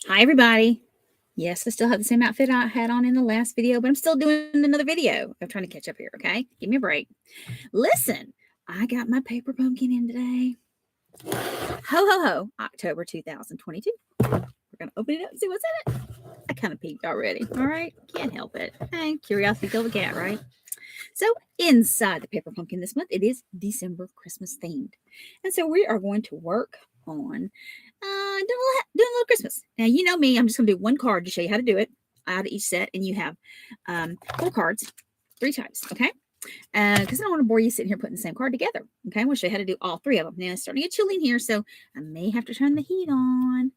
Hi, everybody. Yes, I still have the same outfit I had on in the last video, but I'm still doing another video. I'm trying to catch up here, okay? Give me a break. Listen, I got my paper pumpkin in today. Ho, ho, ho, October 2022. We're going to open it up and see what's in it. I kind of peeked already. All right. Can't help it. Hey, curiosity killed the cat, right? So, inside the paper pumpkin this month, it is December Christmas themed. And so, we are going to work on doing a little Christmas. Now, you know me, I'm just going to do one card to show you how to do it out of each set. And you have 4 cards, 3 types, okay? Because I don't want to bore you sitting here putting the same card together. Okay, I'm going to show you how to do all 3 of them. Now, it's starting to get chilly in here, so I may have to turn the heat on.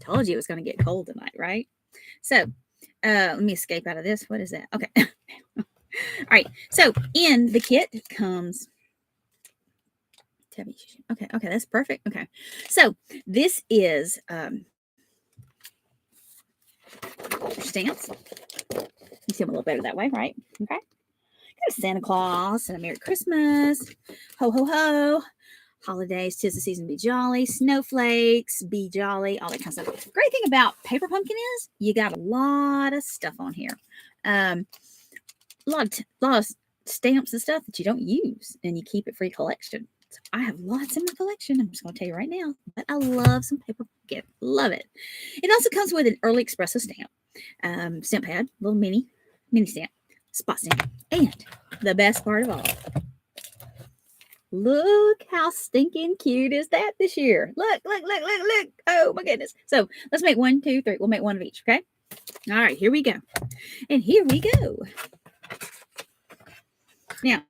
Told you it was going to get cold tonight, right? So, let me escape out of this. What is that? Okay. All right. So, in the kit comes okay, that's perfect. Okay. So, this is stamps. You see them a little better that way, right? Okay. Got a Santa Claus and a Merry Christmas. Ho, ho, ho. Holidays, 'tis the season, be jolly. Snowflakes, be jolly. All that kind of stuff. Great thing about paper pumpkin is you got a lot of stuff on here. A lot of stamps and stuff that you don't use, and you keep it for your collection. So I have lots in my collection. I'm just going to tell you right now. But I love some paper pumpkin. Love it. It also comes with an early espresso stamp. Stamp pad, little mini stamp, spot stamp, and the best part of all, look how stinking cute is that this year. Look. Oh my goodness. So let's make 1, 2, 3. We'll make one of each, okay? All right, here we go. And here we go. Now,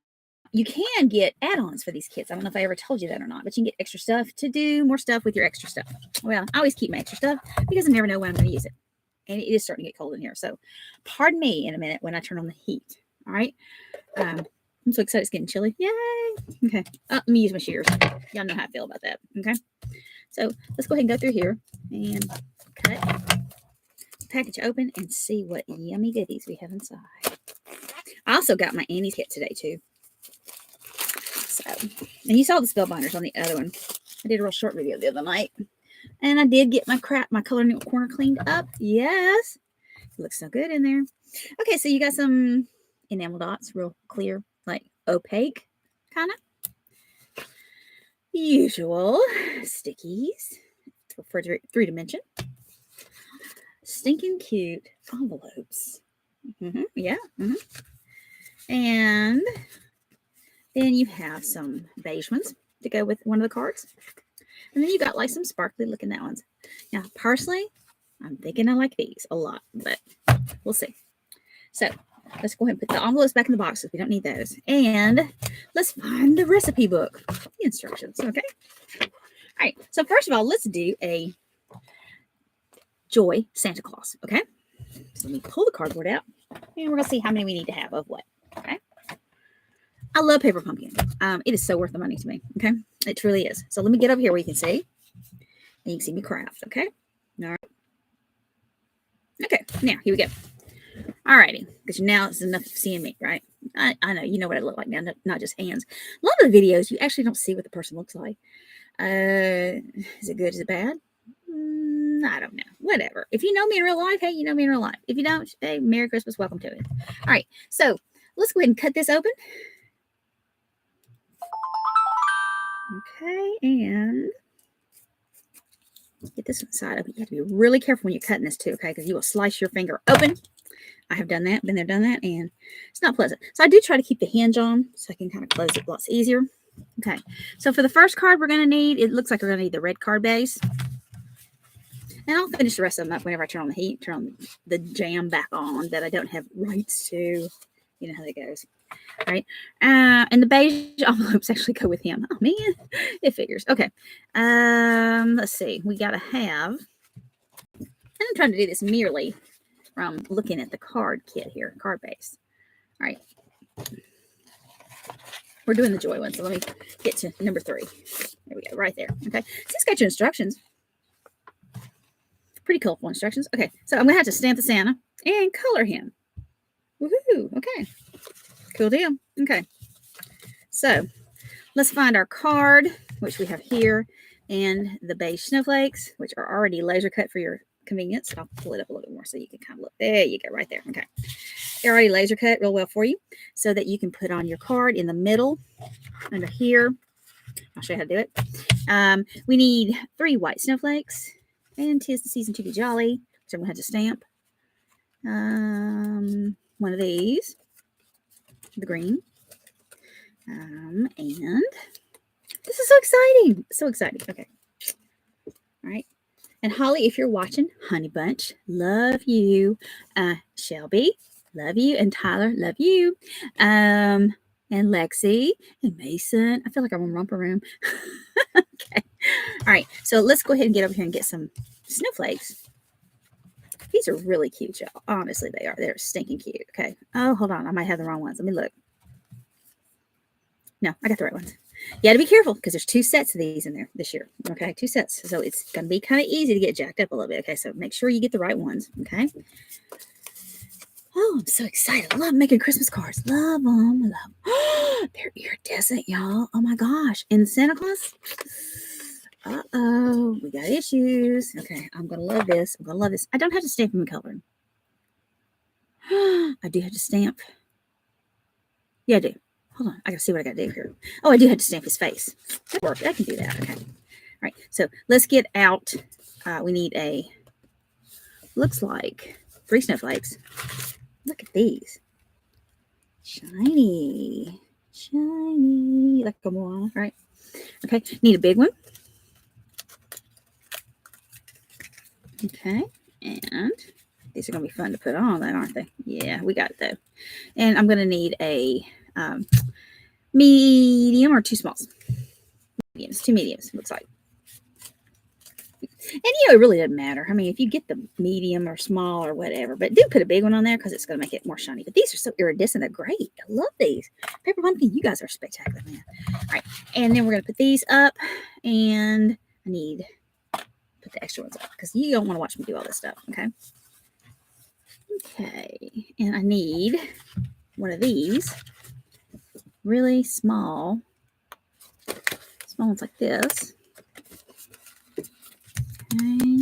you can get add-ons for these kits. I don't know if I ever told you that or not, but you can get extra stuff to do more stuff with your extra stuff. Well, I always keep my extra stuff because I never know when I'm going to use it. And it is starting to get cold in here. So pardon me in a minute when I turn on the heat. All right. I'm so excited it's getting chilly. Yay. Okay. Let me use my shears. Y'all know how I feel about that. Okay. So let's go ahead and go through here and cut the package open and see what yummy goodies we have inside. I also got my Annie's kit today too. So, and you saw the spellbinders on the other one. I did a real short video the other night. And I did get my coloring corner cleaned up. Yes. It looks so good in there. Okay, so you got some enamel dots, real clear, like opaque, kind of. Usual stickies for 3-dimension. Stinking cute envelopes. Yeah. And then you have some beige ones to go with one of the cards. And then you got like some sparkly looking that ones. Now, personally, I'm thinking I like these a lot, but we'll see. So let's go ahead and put the envelopes back in the boxes. We don't need those. And let's find the recipe book, the instructions. Okay. All right. So first of all, let's do a Joy Santa Claus. Okay. So let me pull the cardboard out, and we're gonna see how many we need to have of what. Okay. I love paper pumpkin. It is so worth the money to me. Okay. It truly is. So let me get over here where you can see. And you can see me craft. Okay. All right. Okay. Now here we go. All righty. Because now it's enough of seeing me, right? I know you know what I look like now, not just hands. A lot of the videos you actually don't see what the person looks like. Is it good? Is it bad? I don't know. Whatever. If you know me in real life, hey, you know me in real life. If you don't, hey, Merry Christmas. Welcome to it. All right. So let's go ahead and cut this open. Okay. And get this side open. You have to be really careful when you're cutting this too, okay? Because you will slice your finger open. I have done that, been there, done that, and it's not pleasant. So I do try to keep the hinge on so I can kind of close it lots easier. Okay. So for the first card we're going to need, it looks like we're going to need the red card base. And I'll finish the rest of them up whenever I turn on the heat, turn on the jam back on that I don't have rights to. You know how that goes. All right. And the beige envelopes actually go with him. Oh, man. It figures. Okay. Let's see. We got to have, and I'm trying to do this merely from looking at the card kit here, card base. All right. We're doing the Joy one, so let me get to number 3. There we go, right there. Okay. So it's got your instructions. Pretty colorful instructions. Okay, so I'm going to have to stamp the Santa and color him. Woohoo! Okay. Cool deal. Okay. So let's find our card, which we have here. and the beige snowflakes, which are already laser cut for your convenience. I'll pull it up a little bit more so you can kind of look. There you go, right there. Okay. They're already laser cut real well for you so that you can put on your card in the middle under here. I'll show you how to do it. We need 3 white snowflakes, and 'tis the season to be jolly, which I'm going to have to stamp. One of these, the green. And this is so exciting. So exciting. Okay. All right. And Holly, if you're watching, Honey Bunch, love you. Shelby, love you. And Tyler, love you. And Lexi and Mason. I feel like I'm in Romper Room. Okay. All right. So let's go ahead and get over here and get some snowflakes. These are really cute, y'all. Honestly, they are. They're stinking cute. Okay. Oh, hold on. I might have the wrong ones. Let me look. No, I got the right ones. You got to be careful because there's 2 sets of these in there this year. Okay, 2 sets. So it's going to be kind of easy to get jacked up a little bit. Okay, so make sure you get the right ones. Okay. Oh, I'm so excited. I love making Christmas cards. Love them. Love them. They're iridescent, y'all. Oh my gosh. And Santa Claus? Uh-oh. We got issues. Okay, I'm going to love this. I'm going to love this. I don't have to stamp them in color. I do have to stamp. Yeah, I do. Hold on. I got to see what I got to do here. Oh, I do have to stamp his face. That worked. I can do that. Okay. All right. So let's get out. We need looks like 3 snowflakes. Look at these. Shiny. Shiny. Like a Moana, right? Okay. Need a big one. Okay. And these are going to be fun to put on, then, aren't they? Yeah, we got it, though. And I'm going to need a medium or 2 smalls. Mediums, 2 mediums, looks like. And it really doesn't matter. I mean, if you get the medium or small or whatever, but do put a big one on there because it's going to make it more shiny. But these are so iridescent. They're great. I love these. Paper Pumpkin, you guys are spectacular, man. All right. And then we're going to put these up. And I need to put the extra ones up because you don't want to watch me do all this stuff. Okay. Okay. And I need one of these really small ones like this. Okay.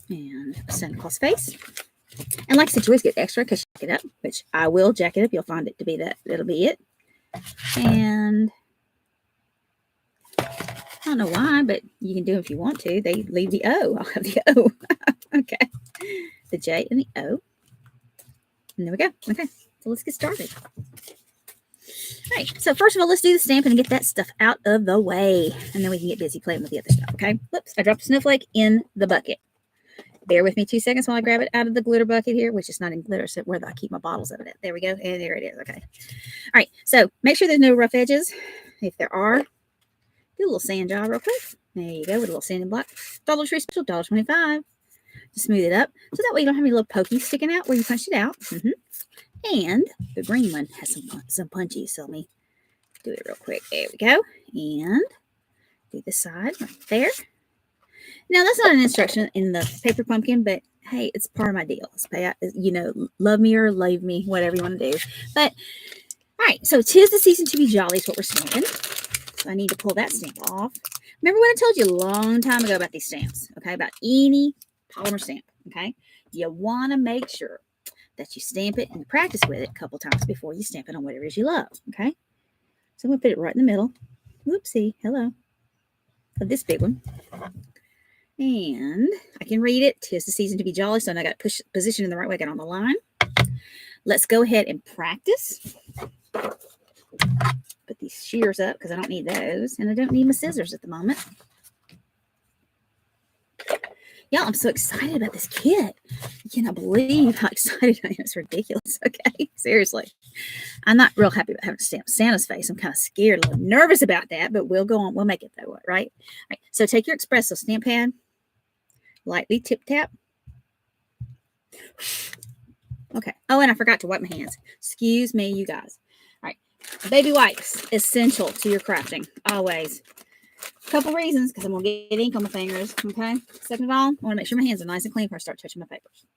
And a Santa Claus face. And like I said, you always get extra because you jack it up, which I will jack it up. You'll find it to be that. It'll be it. And I don't know why, but you can do it if you want to. They leave the O. I'll have the O. Okay. The J and the O. And there we go. Okay. So let's get started. All right. So first of all, let's do the stamping and get that stuff out of the way. And then we can get busy playing with the other stuff. Okay. Whoops. I dropped a snowflake in the bucket. Bear with me 2 seconds while I grab it out of the glitter bucket here, which is not in glitter, so where I keep my bottles of it. There we go. And there it is. Okay. All right. So make sure there's no rough edges. If there are, do a little sand job real quick. There you go with a little sanding block. Dollar Tree Special, $1.25. To smooth it up. So that way you don't have any little pokies sticking out where you punched it out. And the green one has some punchies. So let me do it real quick. There we go. And do the side right there. Now, that's not an instruction in the Paper Pumpkin, but hey, it's part of my deal. You know, love me or leave me, whatever you want to do. But, all right, so 'tis the season to be jolly is what we're stamping. So I need to pull that stamp off. Remember when I told you a long time ago about these stamps, okay, about any polymer stamp, okay? You want to make sure that you stamp it and you practice with it a couple times before you stamp it on whatever it is you love, okay? So I'm going to put it right in the middle. Whoopsie, hello. Of this big one. And I can read it. 'Tis the season to be jolly. So I got to position in the right way. Get on the line. Let's go ahead and practice. Put these shears up because I don't need those. And I don't need my scissors at the moment. Y'all, I'm so excited about this kit. I cannot believe how excited I am. It's ridiculous. Okay, seriously. I'm not real happy about having to stamp Santa's face. I'm kind of scared, a little nervous about that, but we'll go on. We'll make it though, right? All right. So take your espresso stamp pad. Lightly tip tap. Okay. Oh, and I forgot to wipe my hands. Excuse me, you guys. All right. Baby wipes, essential to your crafting. Always. A couple reasons, because I'm going to get ink on my fingers. Okay. Second of all, I want to make sure my hands are nice and clean before I start touching my papers.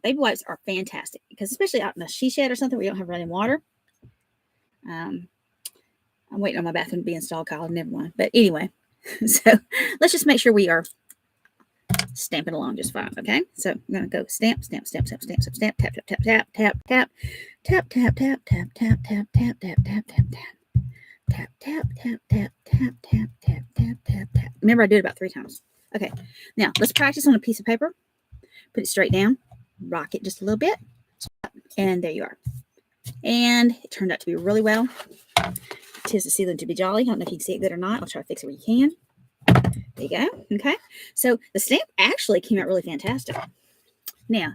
Baby wipes are fantastic because especially out in a she shed or something where you don't have running water. I'm waiting on my bathroom to be installed, Kyle. Never mind. But anyway, so let's just make sure we are stamping along just fine. Okay. So I'm going to go stamp, stamp, stamp, stamp, stamp, stamp, stamp, tap, tap, tap, tap, tap, tap, tap, tap, tap, tap, tap, tap, tap, tap, tap, tap, tap. Tap, tap, tap, tap, tap, tap, tap, tap, tap, tap. Remember, I did it about 3 times. Okay. Now, let's practice on a piece of paper. Put it straight down. Rock it just a little bit. And there you are. And it turned out to be really well. 'Tis the season to be jolly. I don't know if you can see it good or not. I'll try to fix it where you can. There you go. Okay. So the stamp actually came out really fantastic. Now,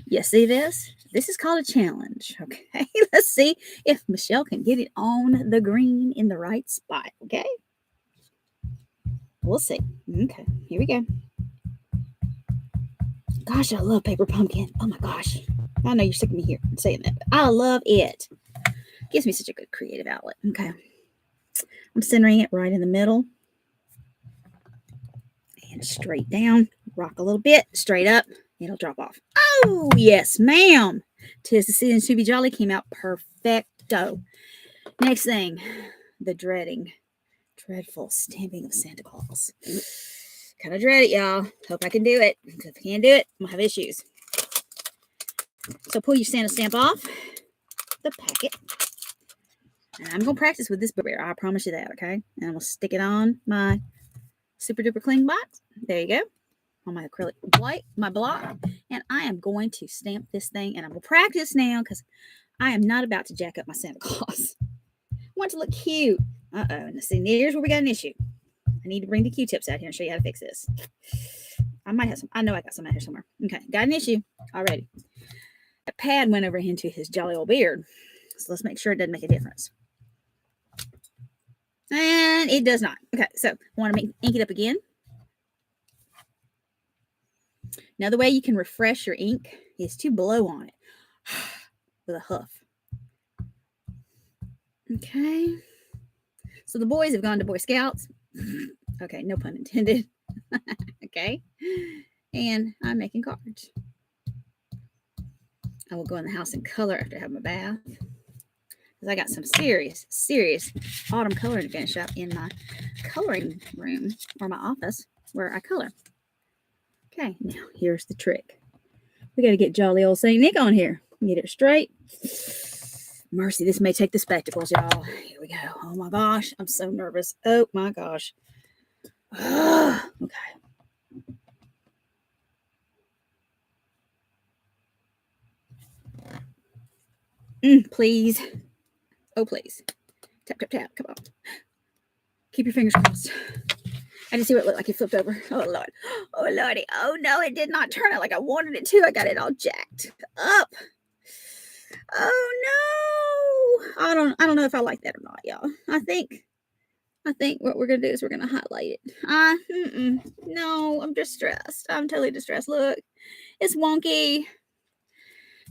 you see this? This is called a challenge. Okay. Let's see if Michelle can get it on the green in the right spot. Okay. We'll see. Okay. Here we go. Gosh, I love paper pumpkin. Oh my gosh. I know you're sick of me here saying that, but I love it. Gives me such a good creative outlet. Okay. I'm centering it right in the middle. And straight down. Rock a little bit. Straight up. It'll drop off. Oh, yes, ma'am. 'Tis the season to be jolly came out perfecto. Next thing, the dreadful stamping of Santa Claus. Kind of dread it, y'all. Hope I can do it. If I can't do it, I'm going to have issues. So pull your Santa stamp off the packet. And I'm going to practice with this bear. I promise you that, okay? And I'm going to stick it on my super duper cling box. There you go. On my acrylic white, my block, and I am going to stamp this thing, and I will practice now because I am not about to jack up my Santa Claus. I want it to look cute. And see, here's where we got an issue. I need to bring the Q-tips out here and show you how to fix this. I might have some. I know I got some out here somewhere. Okay, got an issue already. That pad went over into his jolly old beard, so let's make sure it doesn't make a difference. And it does not. Okay, so I want to ink it up again. Now, the way you can refresh your ink is to blow on it with a huff. Okay. So the boys have gone to Boy Scouts. Okay, no pun intended. Okay. And I'm making cards. I will go in the house and color after I have my bath. Because I got some serious autumn coloring to finish up in my coloring room or my office where I color. Okay, now here's the trick. We got to get jolly old St. Nick on here. Get it straight. Mercy, this may take the spectacles, y'all. Here we go. Oh my gosh, I'm so nervous. Oh my gosh. Okay. Please. Oh, please. Tap, tap, tap. Come on. Keep your fingers crossed. I just see what it looked like. It flipped over. Oh, Lord. Oh, Lordy. Oh, no, it did not turn out like I wanted it to. I got it all jacked up. Oh, no. I don't know if I like that or not, y'all. I think what we're going to do is we're going to highlight it. No, I'm distressed. I'm totally distressed. Look, it's wonky.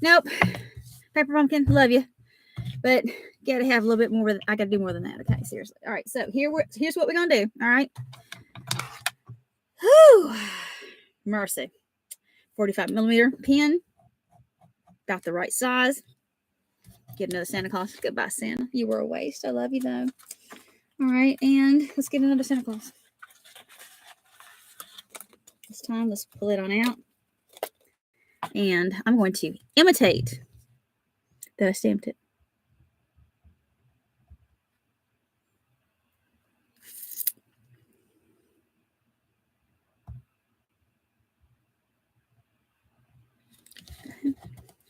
Nope. Paper pumpkin, love you. But gotta have a little bit more. I gotta do more than that. Okay, seriously. All right, so here's what we're gonna do. All right. Whew. Mercy. 45mm pen. Got the right size. Get another Santa Claus. Goodbye, Santa. You were a waste. I love you though. All right, and let's get another Santa Claus. This time, let's pull it on out. And I'm going to imitate that I stamped it.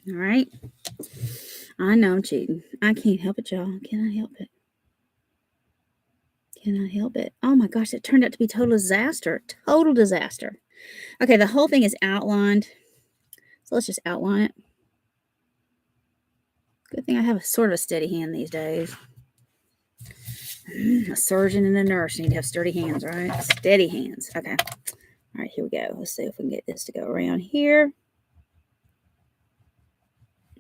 All right. I know I'm cheating. I can't help it, y'all. Can I help it? Can I help it? Oh my gosh, it turned out to be total disaster. Total disaster. Okay, the whole thing is outlined. So let's just outline it. Good thing I have a sort of a steady hand these days. A surgeon and a nurse need to have sturdy hands, right? Steady hands. Okay. All right, here we go. Let's see if we can get this to go around here.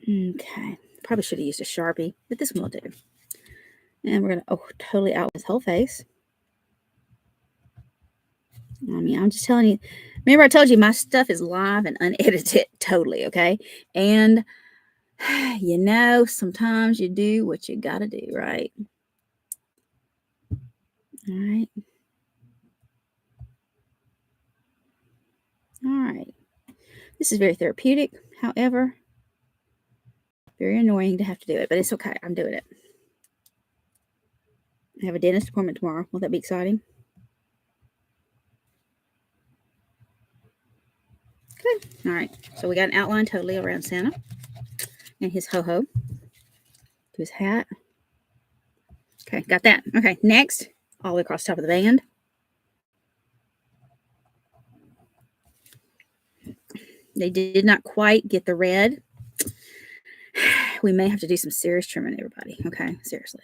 Okay. Probably should have used a Sharpie, but this one will do. And we're going to, totally outline his whole face. I mean, I'm just telling you. Remember I told you my stuff is live and unedited totally, okay? And, sometimes you do what you got to do, right? All right. All right. This is very therapeutic. However, very annoying to have to do it, but it's okay. I'm doing it. I have a dentist appointment tomorrow. Will that be exciting? Good. All right. So we got an outline totally around Santa and his ho-ho. Do his hat. Okay, got that. Okay, next, all the way across the top of the band. They did not quite get the red. We may have to do some serious trimming, everybody. Okay, seriously.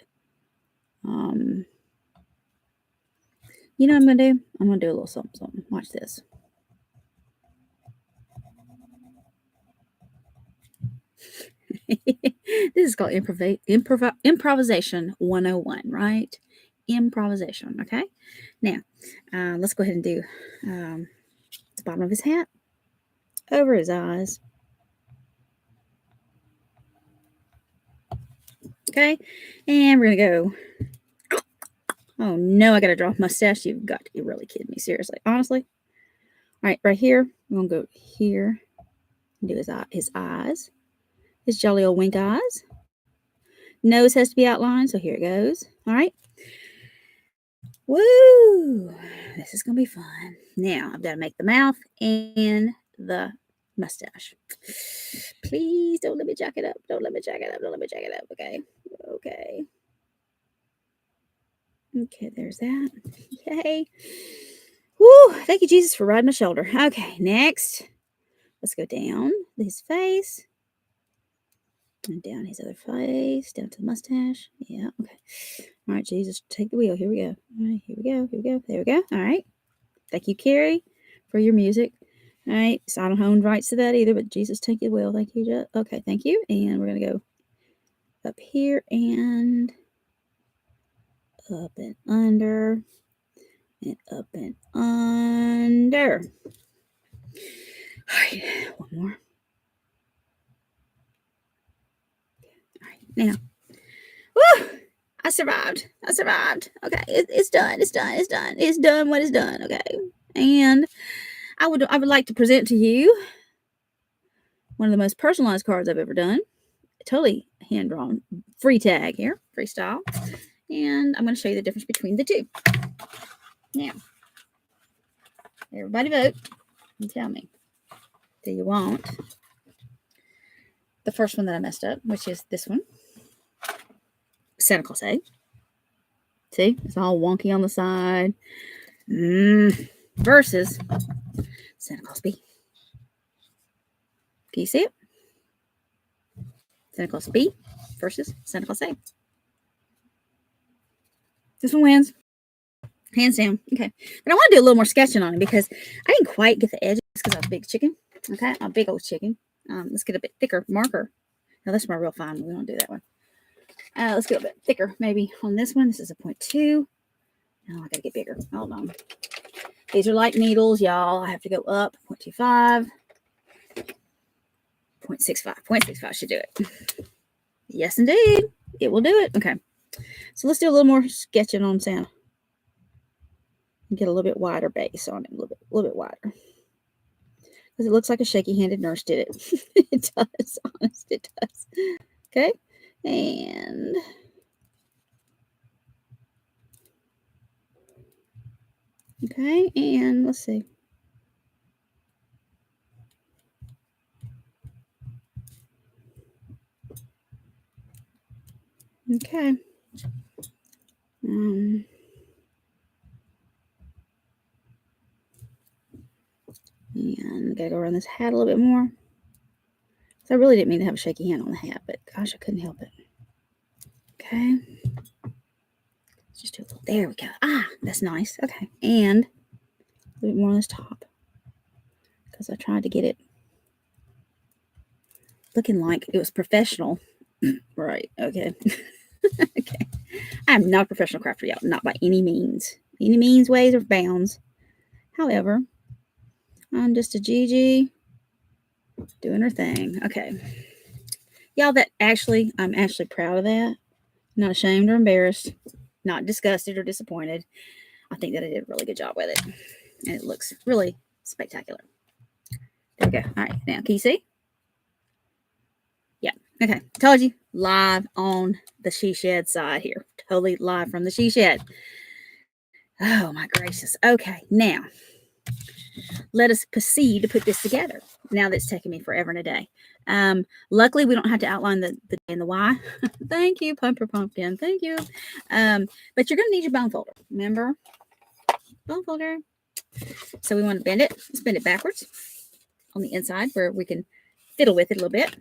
You know what I'm going to do? I'm going to do a little something. Watch this. This is called improvisation 101, right? Improvisation, okay? Now, let's go ahead and do the bottom of his hat, over his eyes. Okay, and we're going to go. Oh, no, I got to draw a mustache. You've got to be really kidding me, seriously. Honestly. All right, right here, I'm going to go here and do his eyes. His jolly old wink eyes. Nose has to be outlined, so here it goes. All right. Woo! This is going to be fun. Now, I've got to make the mouth and the mustache. Please don't let me jack it up. Don't let me jack it up. Don't let me jack it up. Okay. Okay. Okay, there's that. Yay. Woo! Thank you, Jesus, for riding my shoulder. Okay, next. Let's go down his face. And down his other face, down to the mustache. Yeah, okay. All right, Jesus, take the wheel. Here we go. All right, here we go. Here we go. There we go. All right. Thank you, Carrie, for your music. All right. So I don't own rights to that either, but Jesus, take the wheel. Thank you. Okay, thank you. And we're going to go up here and up and under and up and under. All right, one more. All right, now. Woo! I survived. Okay, it's done. It's done what is done. Okay, and I would like to present to you one of the most personalized cards I've ever done. Totally hand drawn, free tag here, freestyle, and I'm going to show you the difference between the two. Now, everybody vote and tell me, do you want the first one that I messed up, which is this one? Santa Claus A. See, it's all wonky on the side. Versus Santa Claus B. Can you see it? Santa Claus B versus Santa Claus A. This one wins. Hands down. Okay. But I want to do a little more sketching on it because I didn't quite get the edges because I was a big chicken. Okay. A big old chicken. Let's get a bit thicker marker. Now, that's my real fine one. We don't do that one. Let's get a bit thicker maybe on this one. This is a 0.2. Now I got to get bigger. Hold on. These are like needles, y'all. I have to go up 0.25. 0.65. 0.65 should do it. Yes, indeed. It will do it. Okay. So let's do a little more sketching on Santa. Get a little bit wider base on it. A little bit wider. Because it looks like a shaky-handed nurse did it. It does. Honest, it does. Okay. And okay. And let's see. Okay. And gotta go around this hat a little bit more. So I really didn't mean to have a shaky hand on the hat, but gosh, I couldn't help it. Okay. Let's just do a little. There we go. Ah, that's nice. Okay. And a little bit more on this top. Because I tried to get it looking like it was professional. Right. Okay. Okay. I'm not a professional crafter, y'all. Not by any means. Any means, ways, or bounds. However, I'm just a Gigi doing her thing. Okay. Y'all, I'm actually proud of that. Not ashamed or embarrassed. Not disgusted or disappointed. I think that I did a really good job with it. And it looks really spectacular. There we go. All right, now can you see? Yeah. Okay. Told you. Live on the She Shed side here. Totally live from the She Shed. Oh my gracious. Okay. Now let us proceed to put this together. Now that's taken me forever and a day. Luckily, we don't have to outline the day and the why. Thank you, Pumper Pumpkin. Thank you. But you're going to need your bone folder. Remember? Bone folder. So we want to bend it backwards on the inside where we can fiddle with it a little bit.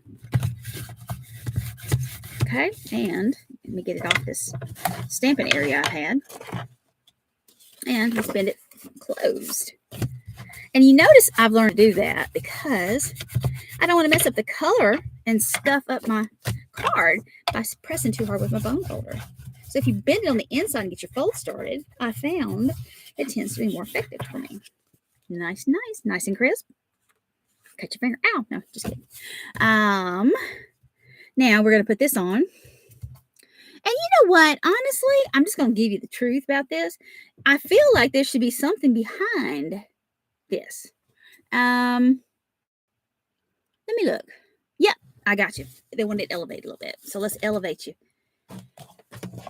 Okay, and let me get it off this stamping area I had. And let's bend it closed. And you notice I've learned to do that because I don't want to mess up the color and scuff up my card by pressing too hard with my bone folder. So if you bend it on the inside and get your fold started, I found it tends to be more effective for me. Nice and crisp. Cut your finger. Ow, no, just kidding. Now we're going to put this on. And you know what? Honestly, I'm just going to give you the truth about this. I feel like there should be something behind this. Let me look. Yep, I got you. They wanted to elevate a little bit. So let's elevate you.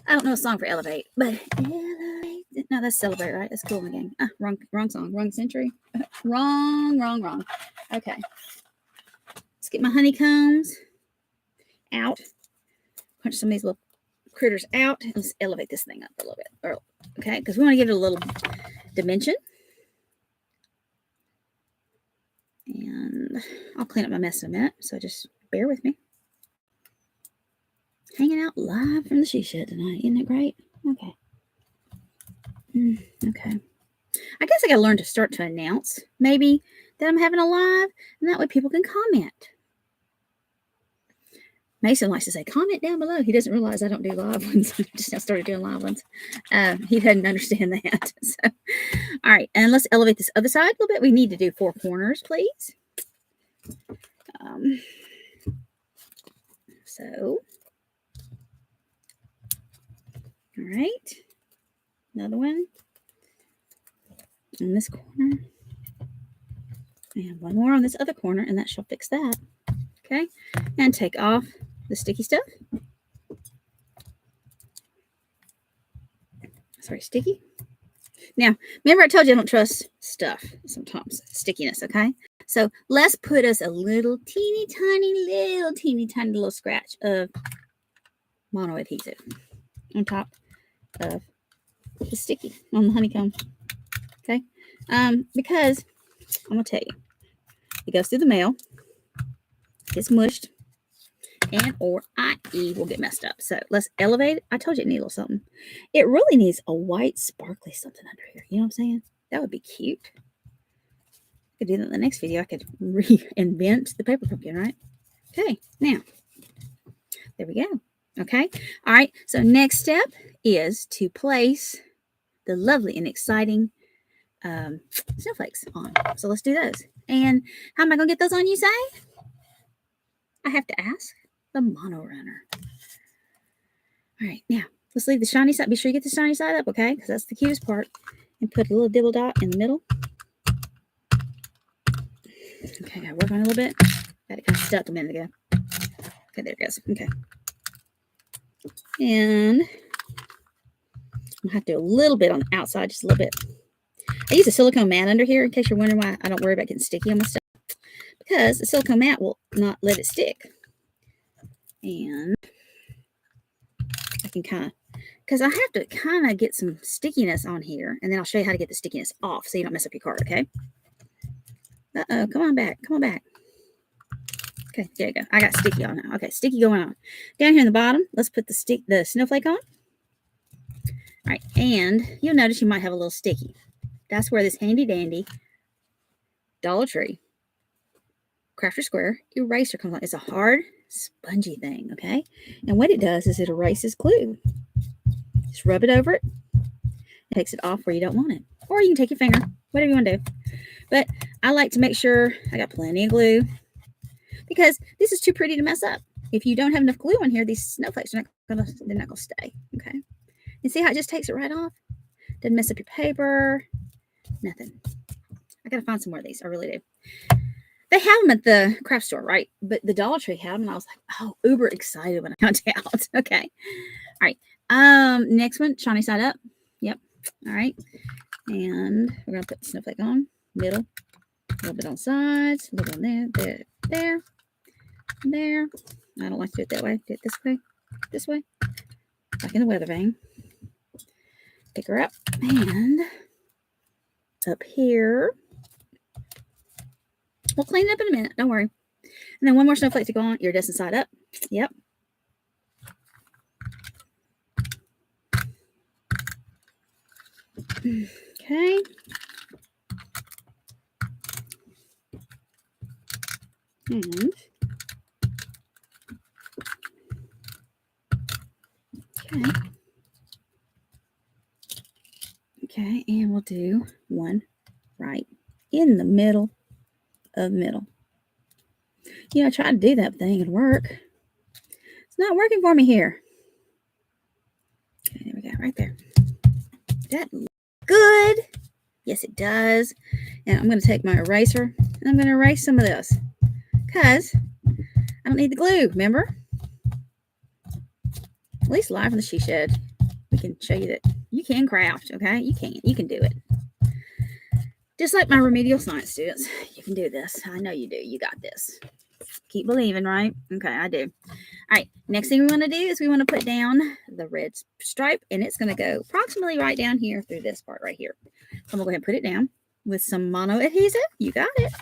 I don't know a song for elevate, but elevate. No, that's celebrate, right? That's Cool in the Gang. Wrong song. Wrong century. wrong. Okay. Let's get my honeycombs out. Punch some of these little critters out. Let's elevate this thing up a little bit. Okay, because we want to give it a little dimension. And I'll clean up my mess in a minute, so just bear with me. Hanging out live from the She Shed tonight. Isn't it great? Okay. Okay. I guess I got to learn to start to announce maybe that I'm having a live, and that way people can comment. Mason likes to say, comment down below. He doesn't realize I don't do live ones. I just now started doing live ones. He doesn't understand that. So, all right. And let's elevate this other side a little bit. We need to do 4 corners, please. So, all right. Another one. In this corner. And one more on this other corner, and that shall fix that. Okay. And take off the sticky stuff. Sorry, sticky. Now, remember I told you I don't trust stuff sometimes, stickiness, okay? So let's put us a little teeny tiny little scratch of mono adhesive on top of the sticky on the honeycomb. Okay? Because I'm gonna tell you, it goes through the mail, gets mushed, and or i.e. will get messed up. So let's elevate it. I told you it needs a little something. It really needs a white sparkly something under here. You know what I'm saying? That would be cute. I could do that in the next video. I could reinvent the paper pumpkin, right? Okay, now there we go. Okay, all right. So next step is to place the lovely and exciting snowflakes on. So let's do those. And how am I gonna get those on, you say? I have to ask the mono runner. All right, now let's leave the shiny side. Be sure you get the shiny side up, okay? Because that's the cutest part. And put a little dibble dot in the middle. Okay, I gotta work on it a little bit. Got it kind of stuck a minute ago. Okay, there it goes. Okay. And I'm gonna have to do a little bit on the outside, just a little bit. I use a silicone mat under here in case you're wondering why I don't worry about getting sticky on my stuff. Because the silicone mat will not let it stick. And I can kind of, because I have to kind of get some stickiness on here, and then I'll show you how to get the stickiness off so you don't mess up your card, okay? Uh-oh, come on back. Okay, there you go. I got sticky on now. Okay, sticky going on. Down here in the bottom, let's put the snowflake on. All right, and you'll notice you might have a little sticky. That's where this handy dandy Dollar Tree Crafter Square eraser comes on. It's a hard, spongy thing, okay? And what it does is it erases glue. Just rub it over it. It takes it off where you don't want it. Or you can take your finger, whatever you want to do. But I like to make sure I got plenty of glue because this is too pretty to mess up. If you don't have enough glue on here, these snowflakes are they're not gonna stay, okay? And see how it just takes it right off? Doesn't mess up your paper. Nothing. I got to find some more of these. I really do. They have them at the craft store, right? But the Dollar Tree had them, and I was like, oh, uber excited when I found out. Okay. All right. Next one, shiny side up. Yep. All right. And we're going to put the snowflake on, middle, a little bit on sides, a little bit on there. I don't like to do it that way. Do it this way, like in the weather vane. Pick her up, and up here. We'll clean it up in a minute. Don't worry. And then one more snowflake to go on. Iridescent side up. Yep. Okay. And okay, and we'll do one right in the middle of the middle. You know, I tried to do that, but that ain't gonna work. It's not working for me here. Okay, there we go, right there. That looks good. Yes, it does. And I'm gonna take my eraser and I'm gonna erase some of this because I don't need the glue, remember? At least live from the she shed, we can show you that you can craft, okay? You can do it. Just like my remedial science students, you can do this. I know you do. You got this. Keep believing, right? Okay, I do. All right, next thing we want to do is we want to put down the red stripe, and it's going to go approximately right down here through this part right here. So I'm going to go ahead and put it down with some mono adhesive. You got it.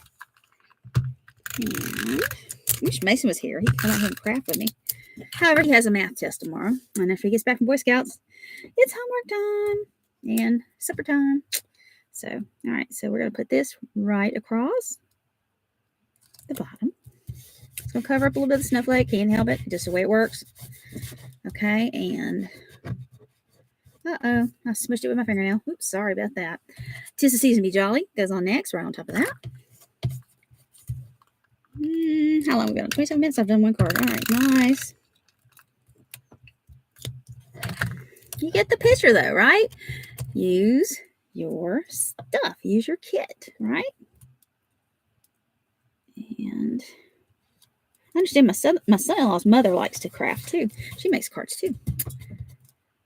And I wish Mason was here. He could come out here and craft with me. However, he has a math test tomorrow, and after he gets back from Boy Scouts, it's homework time and supper time. So, all right, so we're going to put this right across the bottom. It's going to cover up a little bit of the snowflake. Can't help it. Just the way it works. Okay, and uh-oh, I smushed it with my fingernail. Oops, sorry about that. 'Tis the Season to Be Jolly goes on next, right on top of that. How long have we got? 27 minutes. I've done one card. All right, nice. You get the picture, though, right? Use your stuff. Use your kit, right? And I understand my son-in-law's mother likes to craft, too. She makes cards, too.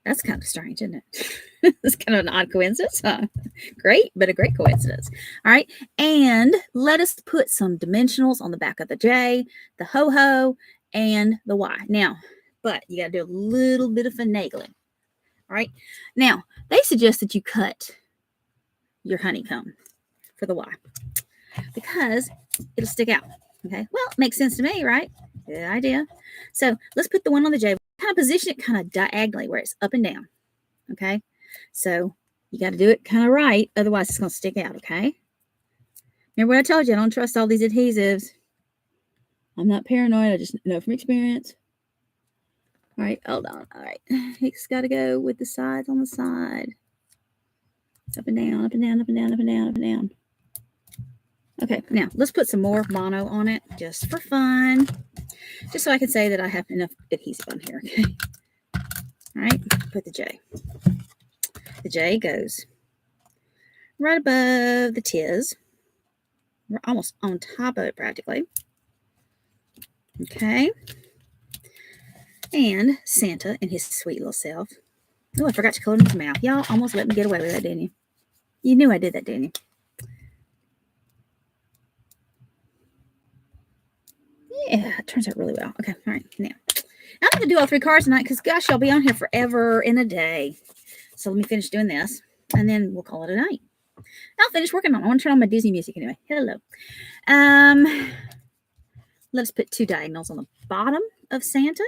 That's kind of strange, isn't it? It's kind of an odd coincidence, huh? Great, but a great coincidence. All right, and let us put some dimensionals on the back of the J, the ho-ho, and the Y. Now, but you got to do a little bit of finagling. All right, now, they suggest that you cut your honeycomb for the Y because it'll stick out. Okay, well, it makes sense to me, right? Good idea. So let's put the one on the J. Kind of position it kind of diagonally where it's up and down. Okay, so you got to do it kind of right, otherwise it's going to stick out. Okay, remember what I told you? I don't trust all these adhesives. I'm not paranoid. I just know from experience. All right, hold on. All right, it's got to go with the sides on the side. Up and down, up and down, up and down, up and down, up and down. Okay, now let's put some more mono on it just for fun. Just so I can say that I have enough adhesive on here. Okay. All right, put the J. The J goes right above the Tiz. We're almost on top of it practically. Okay. And Santa and his sweet little self. Oh, I forgot to color him his mouth. Y'all almost let me get away with that, didn't you? You knew I did that, didn't you? Yeah, it turns out really well. Okay, all right. Now, I'm going to do all three cards tonight because, gosh, I'll be on here forever in a day. So let me finish doing this, and then we'll call it a night. I'll finish working on it. I want to turn on my Disney music anyway. Hello. Let's put two diagonals on the bottom of Santa.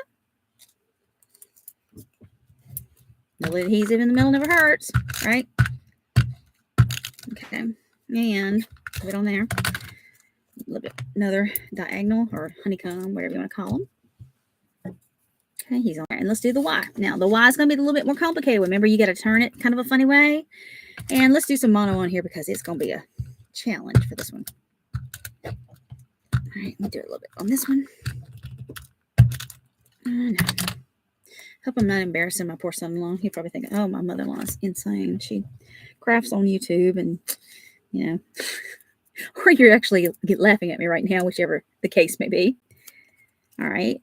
No adhesive in the middle never hurts, right? Okay, and put it on there. A little bit, another diagonal or honeycomb, whatever you want to call them. Okay, he's on there. And let's do the Y. Now, the Y is going to be a little bit more complicated. Remember, you got to turn it kind of a funny way. And let's do some mono on here because it's going to be a challenge for this one. All right, let me do it a little bit on this one. Hope I'm not embarrassing my poor son-in-law. He'd probably think, oh, my mother-in-law is insane. She crafts on YouTube and, or you're actually laughing at me right now, whichever the case may be. All right.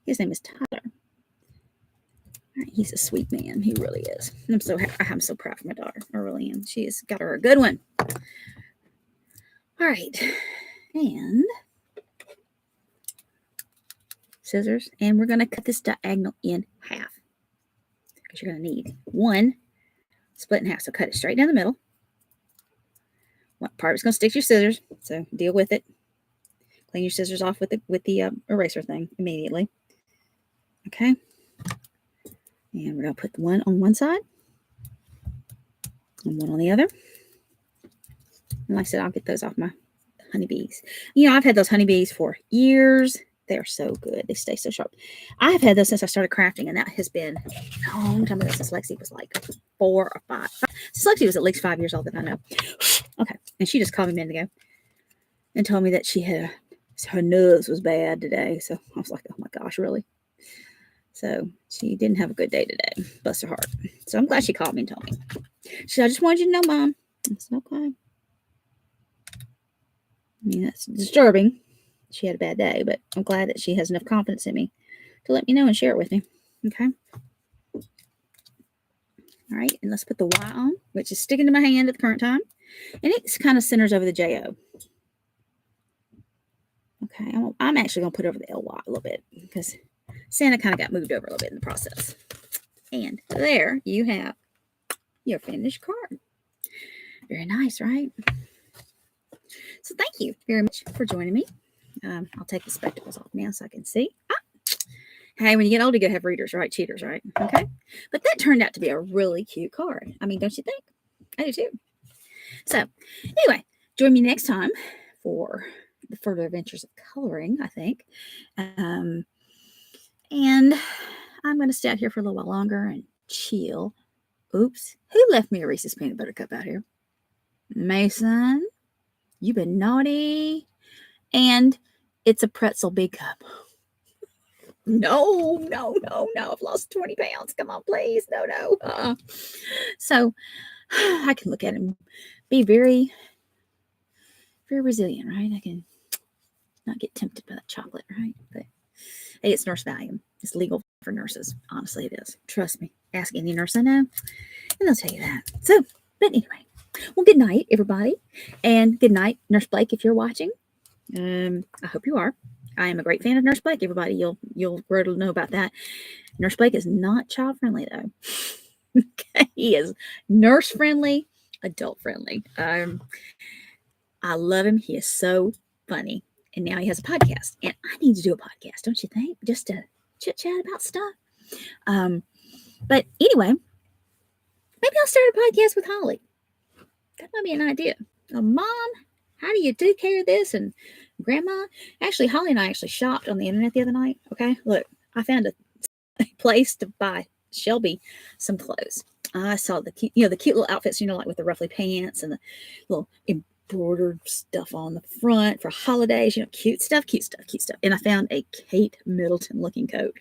His name is Tyler. All right, he's a sweet man. He really is. I'm so proud of my daughter. I really am. She has got her a good one. All right. And scissors. And we're going to cut this diagonal in half. Because you're going to need one split in half. So cut it straight down the middle. One part is going to stick to your scissors. So deal with it. Clean your scissors off with the eraser thing immediately. Okay. And we're going to put one on one side and one on the other. And like I said, I'll get those off my honeybees. I've had those honeybees for years. They're so good. They stay so sharp. I have had those since I started crafting, and that has been a long time ago, since Lexi was like 4 or 5. Since Lexi was at least 5 years old that I know. Okay. And she just called me a minute ago and told me that her nose was bad today. So I was like, oh my gosh, really? So she didn't have a good day today. Bless her heart. So I'm glad she called me and told me. She said, I just wanted you to know, Mom. I said, okay. That's disturbing. She had a bad day, but I'm glad that she has enough confidence in me to let me know and share it with me. Okay. All right. And let's put the Y on, which is sticking to my hand at the current time. And it kind of centers over the J-O. Okay. I'm actually going to put over the L-Y a little bit because Santa kind of got moved over a little bit in the process. And there you have your finished card. Very nice, right? So thank you very much for joining me. I'll take the spectacles off now so I can see. Hey, when you get older, you gotta have readers, right? Cheaters, right? Okay. But that turned out to be a really cute card. I mean, don't you think? I do too. So anyway, join me next time for the further adventures of coloring, I think. And I'm going to stay out here for a little while longer and chill. Oops. Who left me a Reese's peanut butter cup out here? Mason, you've been naughty. And it's a pretzel big cup. No. I've lost 20 pounds. Come on, please. No. So I can look at him, be very, very resilient, right? I can not get tempted by that chocolate, right? But hey, it's Nurse Valium. It's legal for nurses. Honestly, it is. Trust me. Ask any nurse I know, and they'll tell you that. So, but anyway, well, good night, everybody. And good night, Nurse Blake, if you're watching. I hope you are. I am a great fan of Nurse Blake, everybody. You'll grow to know about that. Nurse Blake is not child friendly, though. Okay, he is nurse friendly, adult friendly. I love him. He is so funny. And now he has a podcast. And I need to do a podcast, don't you think? Just to chit chat about stuff. But anyway, maybe I'll start a podcast with Holly. That might be an idea. Mom, how do you take care of this? And Grandma, actually, Holly and I actually shopped on the internet the other night. Okay, look, I found a place to buy Shelby some clothes. I saw the cute little outfits, like with the ruffly pants and the little embroidered stuff on the front for holidays. Cute stuff. And I found a Kate Middleton looking coat.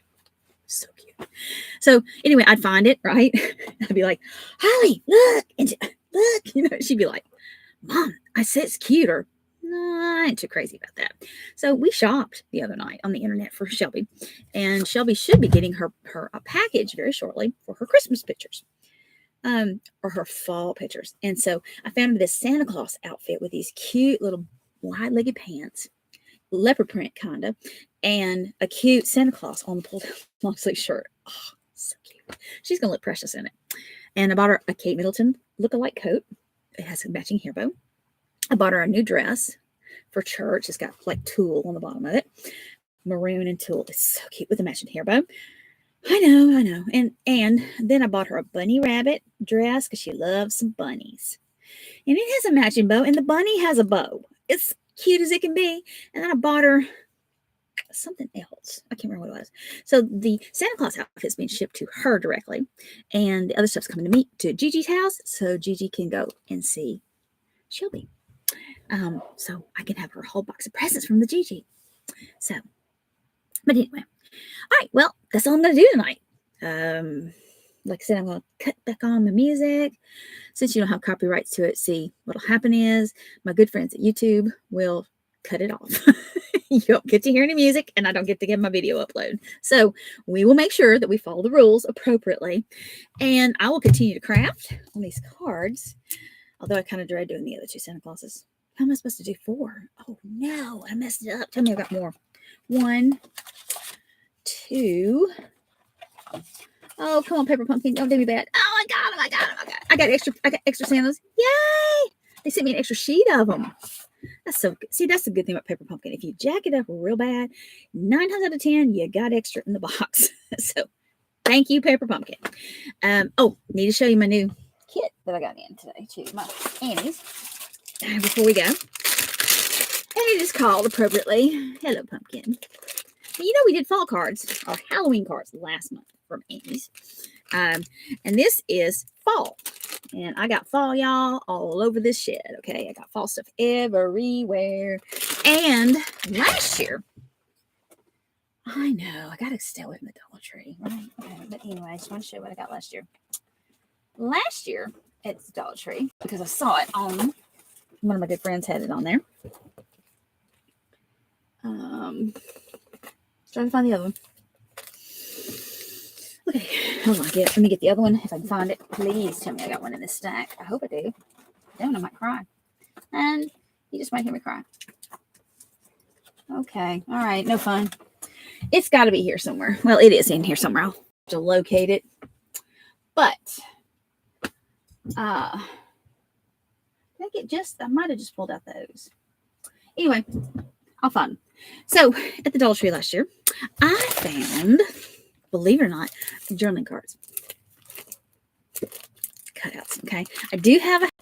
So cute. So anyway, I'd find it, right? I'd be like, Holly, look, and look. She'd be like, Mom, I said it's cute, or no, I ain't too crazy about that. So we shopped the other night on the internet for Shelby, and Shelby should be getting her a package very shortly for her Christmas pictures, or her fall pictures. And so I found this Santa Claus outfit with these cute little wide-legged pants, leopard print kind of, and a cute Santa Claus on the pulled down long sleeve shirt. Oh, so cute. She's gonna look precious in it. And I bought her a Kate Middleton look-alike coat. It has a matching hair bow. I bought her a new dress for church. It's got like tulle on the bottom of it. Maroon and tulle. It's so cute with a matching hair bow. I know. And then I bought her a bunny rabbit dress because she loves some bunnies. And it has a matching bow, and the bunny has a bow. It's cute as it can be. And then I bought her something else. I can't remember what it was. So the Santa Claus outfit is being shipped to her directly, and the other stuff's coming to Gigi's house, so Gigi can go and see Shelby. So I can have her whole box of presents from the Gigi. So, but anyway, All right, well, that's all I'm going to do tonight. Like I said, I'm going to cut back on my music. Since you don't have copyrights to it, see, what'll happen is my good friends at YouTube will cut it off. You don't get to hear any music, and I don't get to get my video upload. So we will make sure that we follow the rules appropriately. And I will continue to craft on these cards, although I kind of dread doing the other two Santa Clauses. How am I supposed to do 4? Oh, no, I messed it up. Tell me I got more. 1, 2. Oh, come on, Paper Pumpkin. Don't do me bad. Oh, I got them. I got extra Santas. Yay! They sent me an extra sheet of them. That's so good. See, that's the good thing about Paper Pumpkin. If you jack it up real bad, 9 times out of 10, you got extra in the box. So thank you, Paper Pumpkin. Oh, need to show you my new kit that I got in today, too. My Annie's. Before we go. And it is called appropriately Hello Pumpkin. You know, we did fall cards or Halloween cards last month from Annie's. And this is fall. And I got fall, y'all, all over this shed. Okay, I got fall stuff everywhere. And last year, I know, I got to stay away from the Dollar Tree, right? Okay, but anyway, I just want to show you what I got last year. Last year at the Dollar Tree, because I saw it on, one of my good friends had it on there. Trying to find the other one. Okay, hold on. Let me get the other one if I can find it. Please tell me I got one in this stack. I hope I do. Don't, I might cry. And you just might hear me cry. Okay, all right, no fun. It's got to be here somewhere. Well, it is in here somewhere. I'll have to locate it. But, I might have just pulled out those. Anyway, I'll find them. So, at the Dollar Tree last year, I found, believe it or not, journaling cards. Cutouts, okay?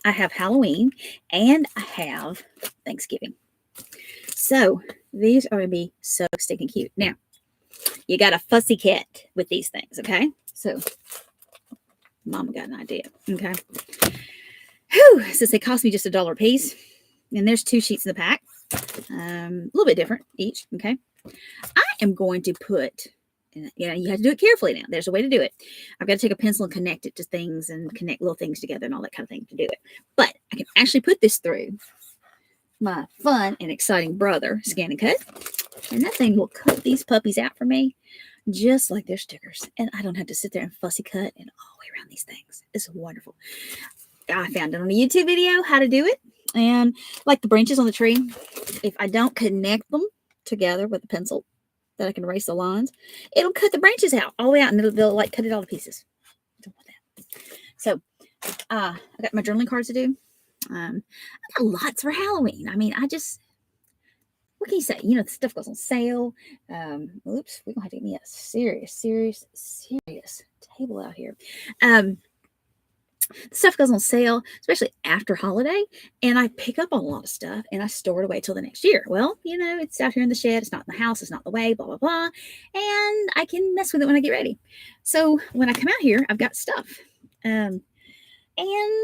I have Halloween and I have Thanksgiving. So, these are going to be so stinking cute. Now, you got a fussy cat with these things, okay? So, Mama got an idea, okay? Whew, since they cost me just $1 a piece, and there's 2 sheets in the pack, a little bit different each, okay? I am going to put, you have to do it carefully now. There's a way to do it. I've got to take a pencil and connect it to things and connect little things together and all that kind of thing to do it. But I can actually put this through my fun and exciting brother, Scan and Cut, and that thing will cut these puppies out for me just like they're stickers. And I don't have to sit there and fussy cut and all the way around these things. It's wonderful. I found it on a YouTube video how to do it. And like the branches on the tree, if I don't connect them together with a pencil that I can erase the lines, it'll cut the branches out all the way out, and they'll like cut it all to pieces. Don't want that. So I got my journaling cards to do. I got lots for Halloween. I mean, what can you say? You know, the stuff goes on sale. Oops, we're gonna have to get me a serious table out here. The stuff goes on sale, especially after holiday, and I pick up on a lot of stuff and I store it away till the next year. Well, you know, it's out here in the shed, it's not in the house, it's not in the way, blah, blah, blah. And I can mess with it when I get ready. So when I come out here, I've got stuff. And I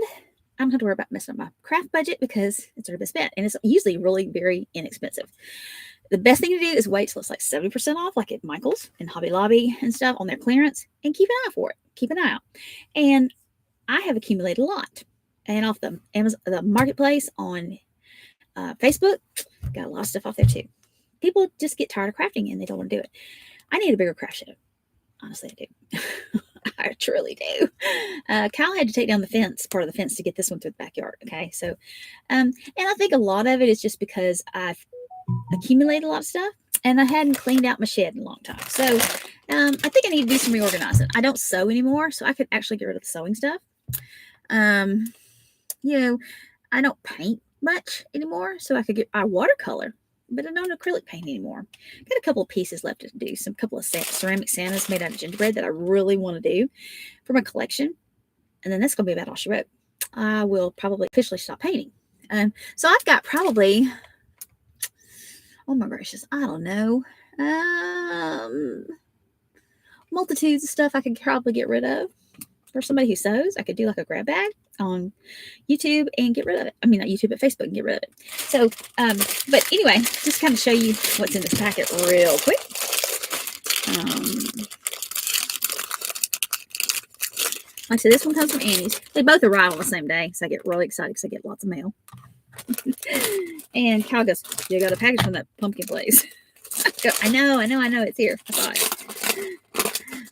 don't have to worry about messing up my craft budget because it's already been spent. And it's usually really very inexpensive. The best thing to do is wait till it's like 70% off, like at Michael's and Hobby Lobby and stuff on their clearance, and keep an eye for it. Keep an eye out. And I have accumulated a lot. And off the Amazon, the marketplace on Facebook, got a lot of stuff off there too. People just get tired of crafting and they don't want to do it. I need a bigger craft shed. Honestly, I do. I truly do. Kyle had to take down the fence, part of the fence, to get this one through the backyard. Okay. So, and I think a lot of it is just because I've accumulated a lot of stuff and I hadn't cleaned out my shed in a long time. So, I think I need to do some reorganizing. I don't sew anymore, so I could actually get rid of the sewing stuff. You know, I don't paint much anymore, so I watercolor, but I don't acrylic paint anymore. Got a couple of pieces left to do, couple of ceramic Santas made out of gingerbread that I really want to do for my collection. And then that's going to be about all she wrote. I will probably officially stop painting. So I've got probably, oh my gracious, I don't know, multitudes of stuff I could probably get rid of. For somebody who sews, I could do like a grab bag on YouTube and get rid of it. I mean, not YouTube, but Facebook and get rid of it. So, but anyway, just kind of show you what's in this packet real quick. Like I said, this one comes from Annie's. They both arrive on the same day, so I get really excited because I get lots of mail. And Cal goes, "You got a package from that pumpkin place." I go, I know, it's here. I thought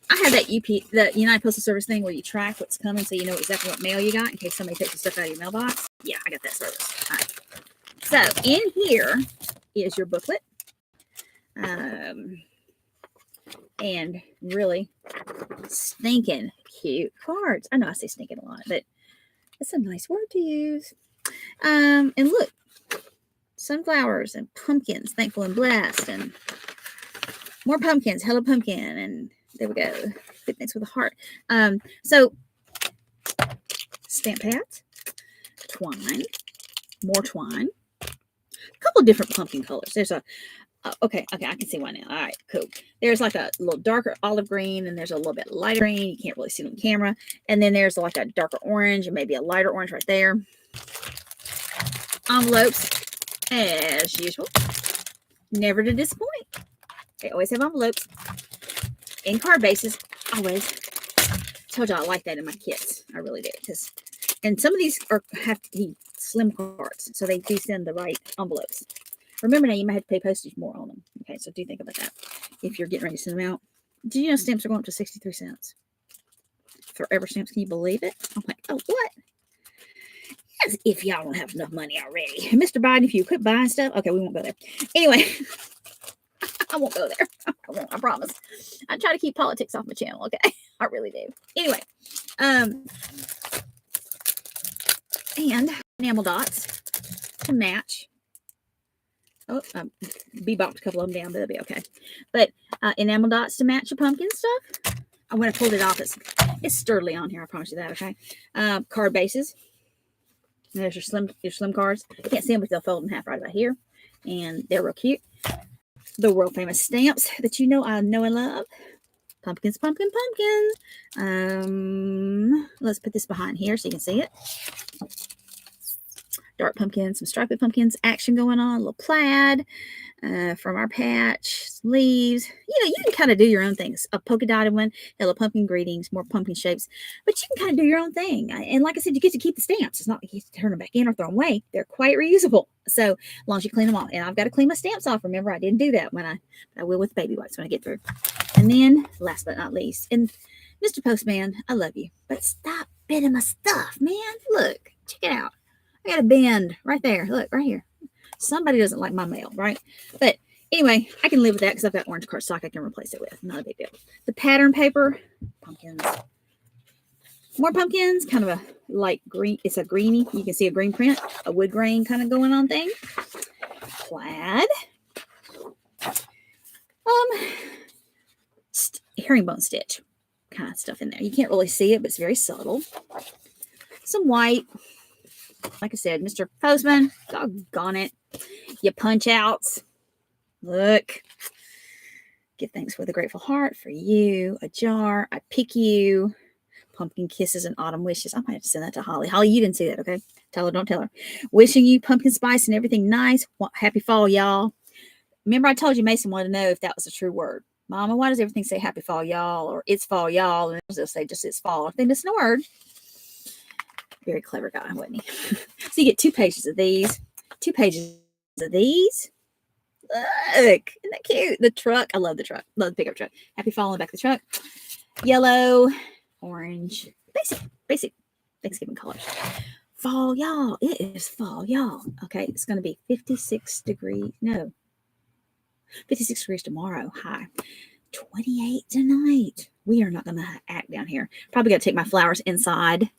I have that the United Postal Service thing where you track what's coming, so you know exactly what mail you got in case somebody takes the stuff out of your mailbox. Yeah, I got that service. All right. So in here is your booklet, and really stinking cute cards. I know I say stinking a lot, but it's a nice word to use. And look, sunflowers and pumpkins, thankful and blessed, and more pumpkins, hello pumpkin, and there we go. Thanks with a heart. So stamp pads, twine, more twine, a couple of different pumpkin colors. There's a okay, I can see why now. All right, cool. There's like a little darker olive green, and there's a little bit lighter green. You can't really see it on camera. And then there's like a darker orange and maybe a lighter orange right there. Envelopes, as usual, never to disappoint. They always have envelopes and card bases. Always. Told y'all I like that in my kits. I really do. And some of these have to be slim cards, so they do send the right envelopes. Remember now, you might have to pay postage more on them. Okay, so do think about that if you're getting ready to send them out. Do you know stamps are going up to 63 cents? Forever stamps, can you believe it? I'm like, oh, what? As if y'all don't have enough money already. Mr. Biden, if you quit buying stuff, okay, we won't go there. Anyway, I won't go there. I won't, I promise. I try to keep politics off my channel, okay? I really do. Anyway, and enamel dots to match. Oh, bebopped a couple of them down, but they'll be okay. But enamel dots to match your pumpkin stuff. When I pulled it off, it's sturdily on here. I promise you that. Okay. Card bases. And there's your slim cards. You can't see them, but they'll fold in half right about here, and they're real cute. The world famous stamps that you know I know and love. Pumpkins, pumpkin, pumpkin. Let's put this behind here so you can see it. Dark pumpkins, some striped pumpkins, action going on, a little plaid from our patch, some leaves. You know, you can kind of do your own things. A polka dotted one, hello pumpkin greetings, more pumpkin shapes, but you can kind of do your own thing. And like I said, you get to keep the stamps. It's not like you have to turn them back in or throw them away. They're quite reusable. So as long as you clean them off. And I've got to clean my stamps off. Remember, I didn't do that when I will with baby wipes when I get through. And then last but not least, and Mr. Postman, I love you, but stop bidding my stuff, man. Look, check it out. I got a bend right there. Look, right here. Somebody doesn't like my mail, right? But anyway, I can live with that because I've got orange cardstock I can replace it with. Not a big deal. The pattern paper, pumpkins. More pumpkins, kind of a light green. It's a greeny. You can see a green print, a wood grain kind of going on thing. Plaid. Herringbone stitch kind of stuff in there. You can't really see it, but it's very subtle. Some white. Like I said, Mr. Postman, doggone it. You punch outs. Look. Give thanks with a grateful heart for you. A jar. I pick you. Pumpkin kisses and autumn wishes. I might have to send that to Holly. Holly, you didn't see that, okay? Tell her, don't tell her. Wishing you pumpkin spice and everything nice. Happy fall, y'all. Remember I told you Mason wanted to know if that was a true word. Mama, why does everything say happy fall, y'all? Or it's fall, y'all? And they'll say just it's fall. If they miss a word. Very clever guy, wasn't he? So you get 2 pages of these. 2 pages of these. Look, isn't that cute? The truck. I love the truck. Love the pickup truck. Happy fall on the back of the truck. Yellow, orange. Basic Thanksgiving colors. Fall, y'all. It is fall, y'all. Okay, it's going to be 56 degrees. No. 56 degrees tomorrow. High. 28 tonight. We are not going to act down here. Probably got to take my flowers inside.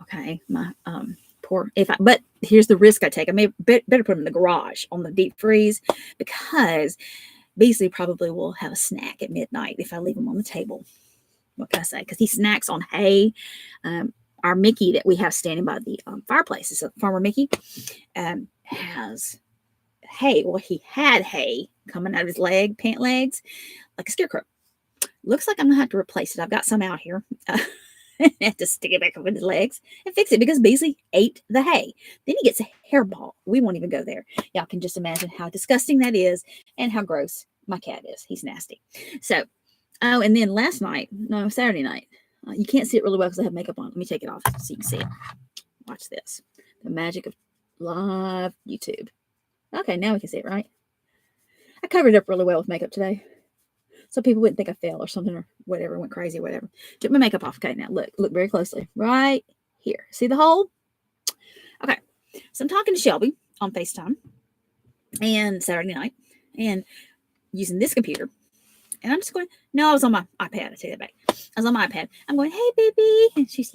Okay, my but here's the risk I take. I may better put them in the garage on the deep freeze because Beasley probably will have a snack at midnight if I leave them on the table. What can I say? Because he snacks on hay. Our Mickey that we have standing by the fireplace is a farmer Mickey. Has hay. Well, he had hay coming out of his pant legs, like a scarecrow. Looks like I'm gonna have to replace it. I've got some out here. Have to stick it back up with his legs and fix it because Beasley ate the hay. Then he gets a hairball. We won't even go there. Y'all can just imagine how disgusting that is and how gross My cat is. He's nasty. So, oh, and then Saturday night. You can't see it really well because I have makeup on. Let me take it off so you can see it. Watch this. The magic of live YouTube. Okay, now we can see it, right? I covered it up really well with makeup today, so people wouldn't think I fell or something or whatever, went crazy or whatever. Took my makeup off. Okay, now look very closely. Right here. See the hole? Okay, so I'm talking to Shelby on FaceTime and Saturday night and using this computer. And I'm just going, no, I was on my iPad. I take that back. I was on my iPad. I'm going, hey, baby. And she's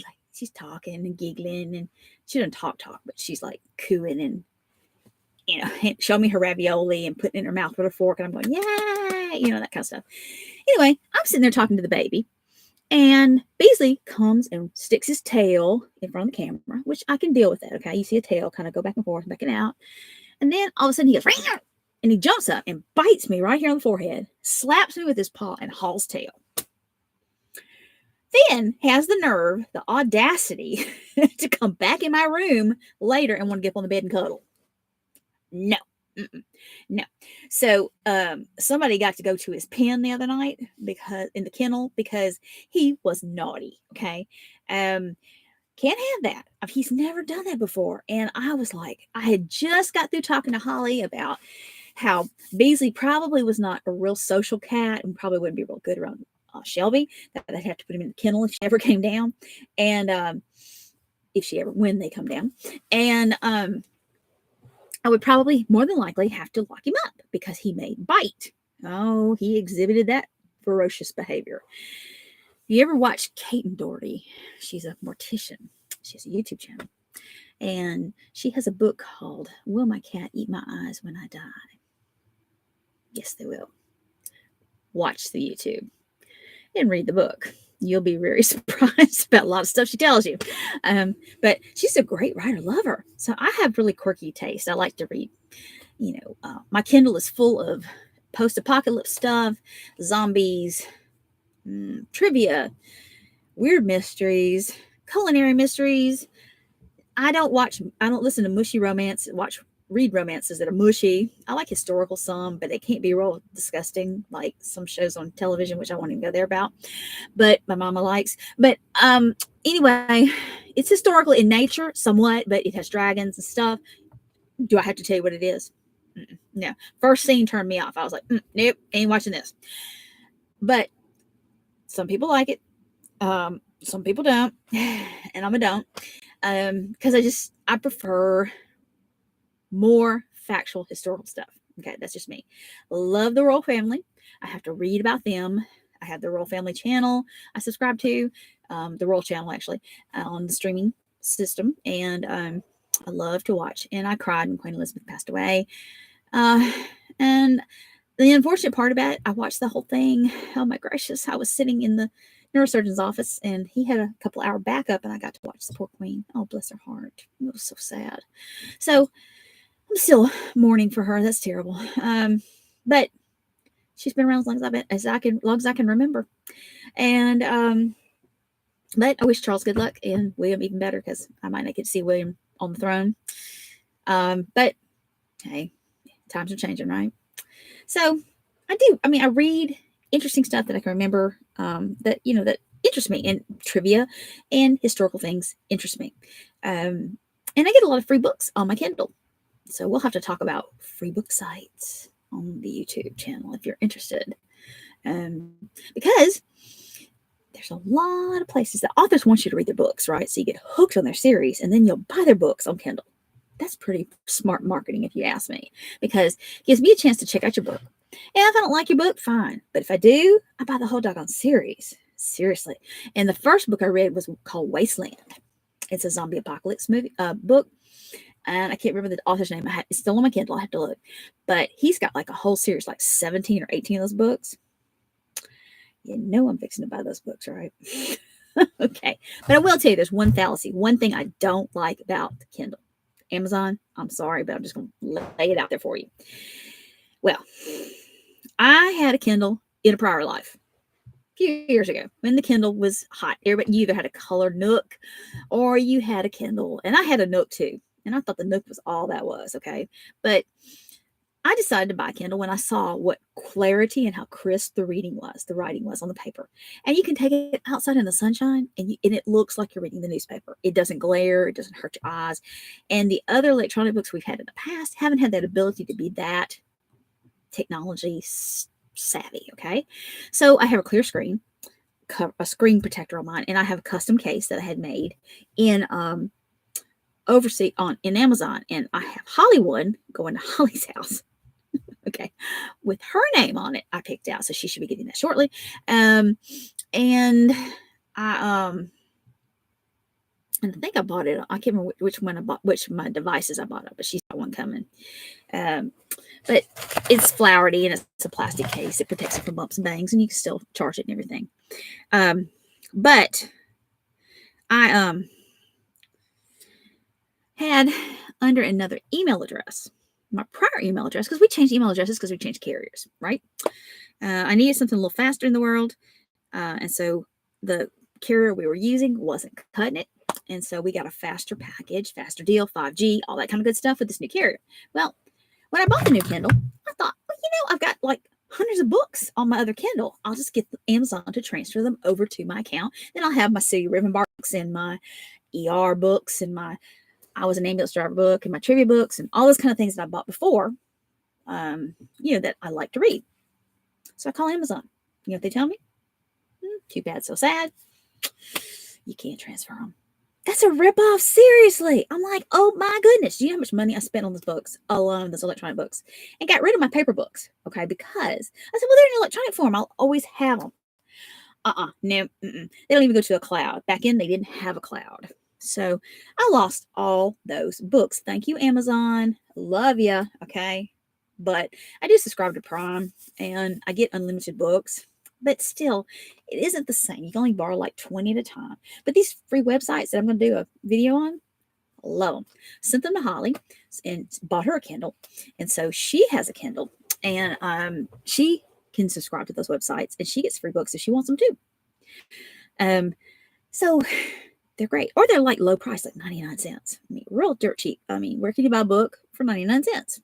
talking and giggling. And she doesn't talk, but she's like cooing and, show me her ravioli and putting it in her mouth with a fork. And I'm going, yay, that kind of stuff. Anyway, I'm sitting there talking to the baby. And Beasley comes and sticks his tail in front of the camera, which I can deal with that. Okay. You see a tail kind of go back and forth, back and out. And then all of a sudden he goes, ring! And he jumps up and bites me right here on the forehead, slaps me with his paw, and hauls tail. Then has the nerve, the audacity to come back in my room later and want to get up on the bed and cuddle. No. No. So somebody got to go to his pen the other night in the kennel because he was naughty. Okay. Can't have that. He's never done that before. And I was like, I had just got through talking to Holly about how Beasley probably was not a real social cat and probably wouldn't be real good around Shelby. That they'd have to put him in the kennel if she ever came down. And when they come down. And I would probably more than likely have to lock him up because he may bite. Oh, he exhibited that ferocious behavior. You ever watch Kate and Doherty? She's a mortician. She has a YouTube channel. And she has a book called Will My Cat Eat My Eyes When I Die? Yes, they will. Watch the YouTube and read the book. You'll be very surprised about a lot of stuff she tells you. But she's a great writer, love her. So I have really quirky taste. I like to read, my Kindle is full of post-apocalypse stuff, zombies, trivia, weird mysteries, culinary mysteries. I don't listen to mushy romance, read romances that are mushy. I like historical some, but they can't be real disgusting, like some shows on television, which I won't even go there about, but my mama likes. But anyway, it's historical in nature somewhat, but it has dragons and stuff. Do I have to tell you what it is? No. First scene turned me off. I was like, nope, ain't watching this. But some people like it. Some people don't, and I'm a don't. Because I prefer more factual historical stuff. Okay, that's just me. Love the royal family. I have to read about them. I have the royal family channel I subscribe to, the royal channel actually, on the streaming system, and I love to watch. And I cried when Queen Elizabeth passed away. And the unfortunate part about it, I watched the whole thing. Oh my gracious, I was sitting in the neurosurgeon's office and he had a couple hour backup and I got to watch the poor queen. Oh, bless her heart. It was so sad. So I'm still mourning for her. That's terrible. But she's been around as long as I can remember. And but I wish Charles good luck and William even better because I might not get to see William on the throne. But hey, times are changing, right? So I read interesting stuff that I can remember, that interests me, and trivia and historical things interest me. And I get a lot of free books on my Kindle. So we'll have to talk about free book sites on the YouTube channel if you're interested. Because there's a lot of places that authors want you to read their books, right? So you get hooked on their series and then you'll buy their books on Kindle. That's pretty smart marketing if you ask me, because it gives me a chance to check out your book. And if I don't like your book, fine. But if I do, I buy the whole doggone series. Seriously. And the first book I read was called Wasteland. It's a zombie apocalypse book. And I can't remember the author's name. It's still on my Kindle. I have to look. But he's got like a whole series, like 17 or 18 of those books. I'm fixing to buy those books, right? Okay. But I will tell you, there's one fallacy. One thing I don't like about the Kindle. Amazon, I'm sorry, but I'm just going to lay it out there for you. Well, I had a Kindle in a prior life a few years ago when the Kindle was hot. You either had a colored Nook or you had a Kindle. And I had a Nook too. And I thought the Nook was all that was, okay? But I decided to buy a Kindle when I saw what clarity and how crisp the writing was on the paper. And you can take it outside in the sunshine and it looks like you're reading the newspaper. It doesn't glare, it doesn't hurt your eyes. And the other electronic books we've had in the past haven't had that ability to be that technology savvy. Okay. So I have a clear screen, a screen protector on mine, and I have a custom case that I had made in in Amazon. And I have Hollywood going to Holly's house. Okay, with her name on it, I picked out, so she should be getting that shortly. And I and I think I bought it. I can't remember which one I bought, which of my devices I bought it, but she's got one coming. But it's flowery and it's a plastic case. It protects it from bumps and bangs, and you can still charge it and everything. But I had under another email address, my prior email address, because we changed email addresses because we changed carriers, right? I needed something a little faster in the world. And so the carrier we were using wasn't cutting it. And so we got a faster package, faster deal, 5G, all that kind of good stuff with this new carrier. Well, when I bought the new Kindle, I thought, well, I've got like hundreds of books on my other Kindle. I'll just get Amazon to transfer them over to my account. Then I'll have my City Ribbon books and my ER books and my I was an ambulance driver book and my trivia books and all those kind of things that I bought before, that I like to read. So I call Amazon. You know what they tell me? Too bad, so sad. You can't transfer them. That's a ripoff. Seriously. I'm like, oh my goodness. Do you know how much money I spent on those books alone, those electronic books? And got rid of my paper books. Okay. Because I said, well, they're in electronic form. I'll always have them. No. They don't even go to a cloud. Back in, they didn't have a cloud. So I lost all those books. Thank you, Amazon. Love ya. Okay. But I do subscribe to Prime and I get unlimited books. But still, it isn't the same. You can only borrow like 20 at a time. But these free websites that I'm going to do a video on, love them. Sent them to Holly and bought her a Kindle. And so she has a Kindle. And she can subscribe to those websites. And she gets free books if she wants them too. So they're great. Or they're like low price, like 99 cents. I mean, real dirt cheap. I mean, where can you buy a book for 99 cents?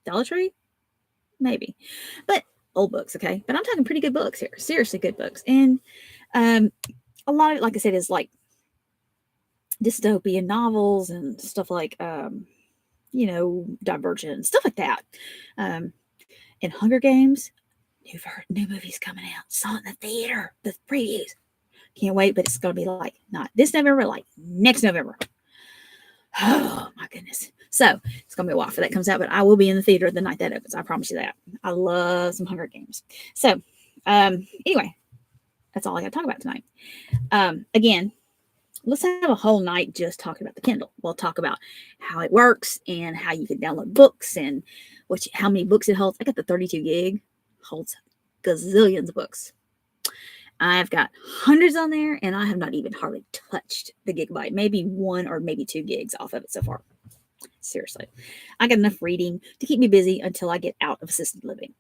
Dollar Tree? Maybe. But old books, okay? But I'm talking pretty good books here. Seriously good books. And a lot of it, like I said, is like dystopian novels and stuff like, Divergent, stuff like that. And Hunger Games, new movies coming out. Saw it in the theater, the previews. Can't wait, but it's going to be like not this November, like next November. Oh, my goodness. So it's going to be a while for that comes out, but I will be in the theater the night that opens. I promise you that. I love some Hunger Games. So anyway, that's all I got to talk about tonight. Again, let's have a whole night just talking about the Kindle. We'll talk about how it works and how you can download books and how many books it holds. I got the 32 gig, holds gazillions of books. I've got hundreds on there, and I have not even hardly touched the gigabyte. Maybe 1 or maybe 2 gigs off of it so far. Seriously. I got enough reading to keep me busy until I get out of assisted living.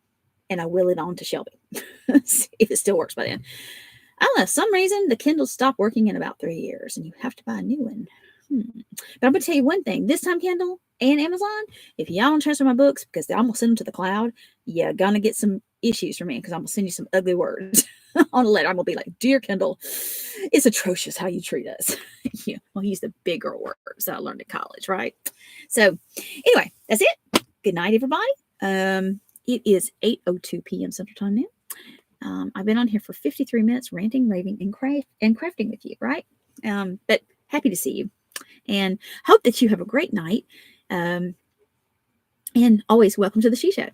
And I will it on to Shelby. if it still works by then. I don't know. Some reason the Kindle stopped working in about 3 years, and you have to buy a new one. But I'm going to tell you one thing. This time, Kindle and Amazon, if y'all don't transfer my books because I'm going to send them to the cloud, you're going to get some issues from me because I'm going to send you some ugly words on a letter. I'm going to be like, dear Kindle, it's atrocious how you treat us. I'll use the big girl words that I learned in college, right? So anyway, that's it. Good night, everybody. It is 8:02 p.m. Central Time now. I've been on here for 53 minutes ranting, raving, and crafting with you, right? But happy to see you. And hope that you have a great night. And always welcome to the She Show.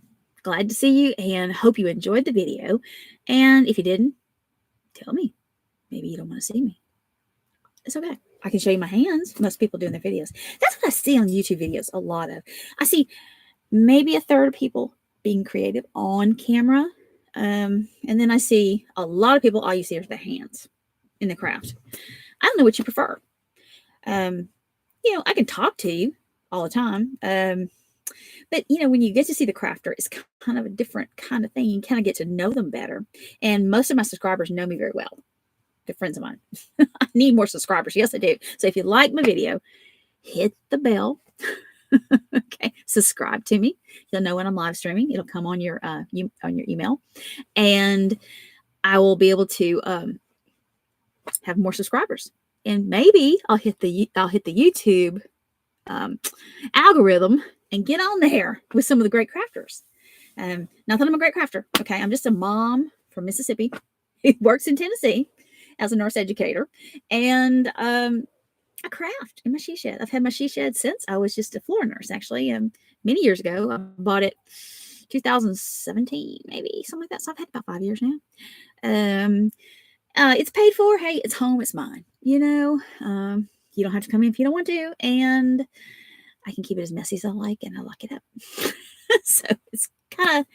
Glad to see you and hope you enjoyed the video. And if you didn't, tell me. Maybe you don't want to see me. It's okay. I can show you my hands. Most people do in their videos. That's what I see on YouTube videos a lot of. I see maybe a third of people being creative on camera. And then I see a lot of people, all you see are their hands in the craft. I don't know what you prefer. I can talk to you all the time. But, when you get to see the crafter, it's kind of a different kind of thing. You kind of get to know them better. And most of my subscribers know me very well. They're friends of mine. I need more subscribers. Yes, I do. So if you like my video, hit the bell. Okay. subscribe to me. You'll know when I'm live streaming. It'll come on your on your email, and I will be able to have more subscribers. And maybe I'll hit the YouTube algorithm and get on there with some of the great crafters. Not that I'm a great crafter. Okay, I'm just a mom from Mississippi who works in Tennessee as a nurse educator, and I craft in my she shed. I've had my she shed since I was just a floor nurse, actually. Many years ago, I bought it 2017, maybe something like that. So I've had about 5 years now. It's paid for. Hey, it's home. It's mine. You don't have to come in if you don't want to, and I can keep it as messy as I like, and I lock it up. So it's kind of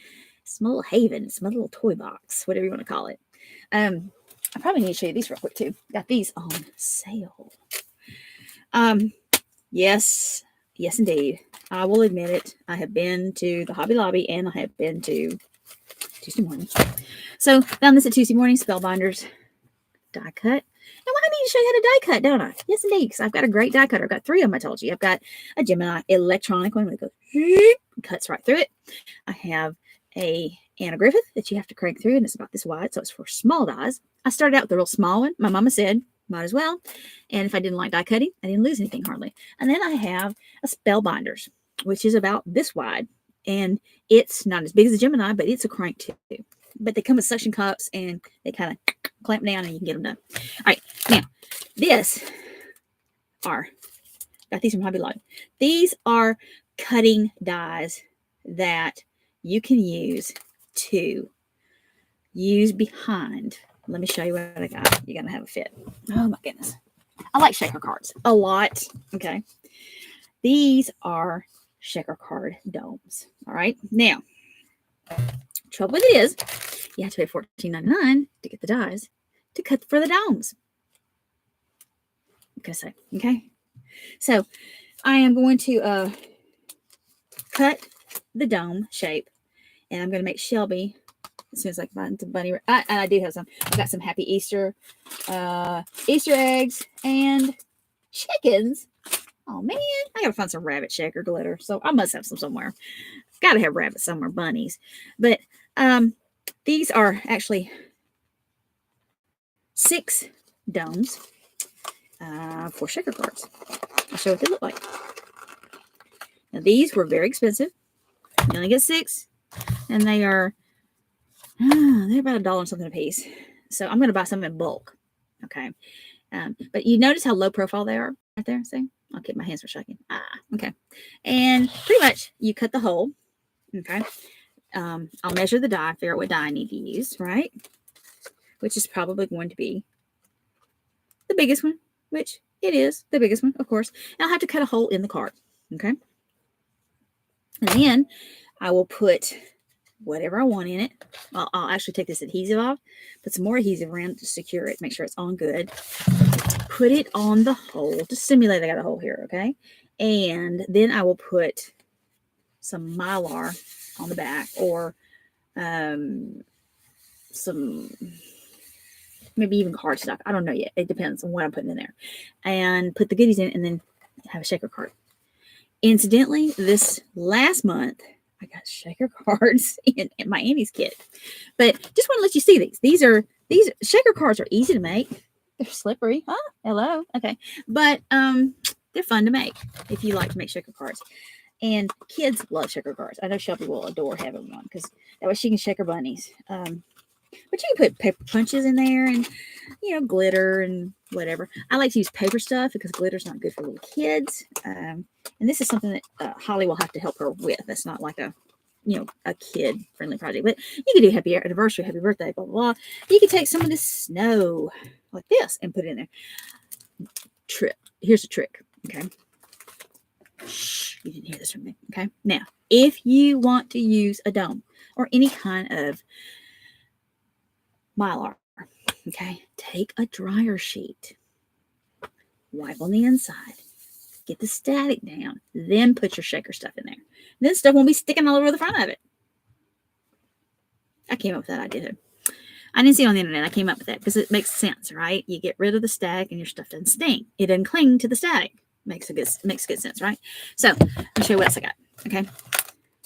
it's my little haven. It's my little toy box, whatever you want to call it. I probably need to show you these real quick too. Got these on sale. Yes, indeed. I will admit it. I have been to the Hobby Lobby and I have been to Tuesday Morning. So found this at Tuesday Morning, Spellbinders die cut. Now I need to show you how to die cut, don't I? Yes, indeed, because I've got a great die cutter. I've got 3 of them, I told you. I've got a Gemini electronic one that goes, cuts right through it. I have a Anna Griffith that you have to crank through, and it's about this wide, so it's for small dies. I started out with a real small one. My mama said, might as well. And if I didn't like die cutting, I didn't lose anything hardly. And then I have a Spellbinders, which is about this wide. And it's not as big as a Gemini, but it's a crank too. But they come with suction cups and they kind of clamp down and you can get them done. All right. Now, got these from Hobby Lobby. These are cutting dies that you can use to use behind. Let me show you what I got. You're going to have a fit. Oh my goodness. I like shaker cards a lot. Okay. These are shaker card domes. All right. Now, trouble with it is you have to pay $14.99 to get the dies to cut for the domes. Okay. So I am going to cut the dome shape, and I'm going to make Shelby as soon as I can find some bunny. And I do have some. I've got some Happy Easter, Easter eggs, and chickens. Oh man, I gotta find some rabbit shaker glitter. So I must have some somewhere. Gotta have rabbits somewhere, bunnies. But these are actually 6 domes for shaker cards. I'll show you what they look like. Now these were very expensive. You only get 6, and they are they're about $1 and something a piece. So I'm going to buy some in bulk. Okay. But you notice how low profile they are right there. See? I'll keep my hands from shaking. Okay. And pretty much you cut the hole. Okay. I'll measure the die, figure out what die I need to use, right? Which is probably going to be the biggest one, which it is the biggest one, of course. And I'll have to cut a hole in the card. Okay. And then I will put whatever I want in it. I'll actually take this adhesive off, put some more adhesive around to secure it, make sure it's on good. Put it on the hole to simulate I got a hole here, okay? And then I will put some Mylar on the back, or some maybe even cardstock. I don't know yet. It depends on what I'm putting in there. And put the goodies in, and then have a shaker card. Incidentally, this last month, I got shaker cards in my Annie's kit. But just want to let you see these. These shaker cards are easy to make. They're slippery. Huh? Hello. Okay. But they're fun to make if you like to make shaker cards. And kids love shaker cards. I know Shelby will adore having one because that way she can shake her bunnies. But you can put paper punches in there and, glitter and whatever. I like to use paper stuff because glitter's not good for little kids. And this is something that Holly will have to help her with. That's not like a kid-friendly project. But you can do happy anniversary, happy birthday, blah, blah, blah. You can take some of this snow like this and put it in there. Here's a trick, okay? Shh, you didn't hear this from me, okay? Now, if you want to use a dome or any kind of Mylar, okay, take a dryer sheet, wipe on the inside, get the static down, then put your shaker stuff in there. And then stuff won't be sticking all over the front of it. I came up with that idea too. I didn't see it on the internet. I came up with that because it makes sense, right? You get rid of the static and your stuff doesn't stink. It doesn't cling to the static. Makes good sense, right? So let me show you what else I got. Okay.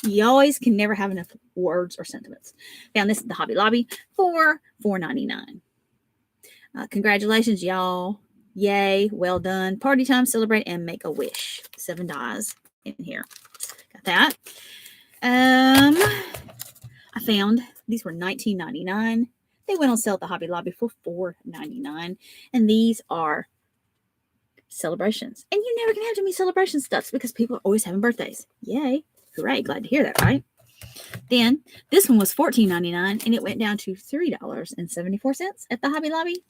You always can never have enough words or sentiments. Found this at the Hobby Lobby for $4.99. Congratulations, y'all. Yay. Well done. Party time, celebrate, and make a wish. 7 dies in here. Got that. I found these were $19.99. They went on sale at the Hobby Lobby for $4.99. And these are celebrations. And you never can have too many celebration stuffs because people are always having birthdays. Yay. Hooray. Glad to hear that, right? Then this one was $14.99 and it went down to $3.74 at the Hobby Lobby.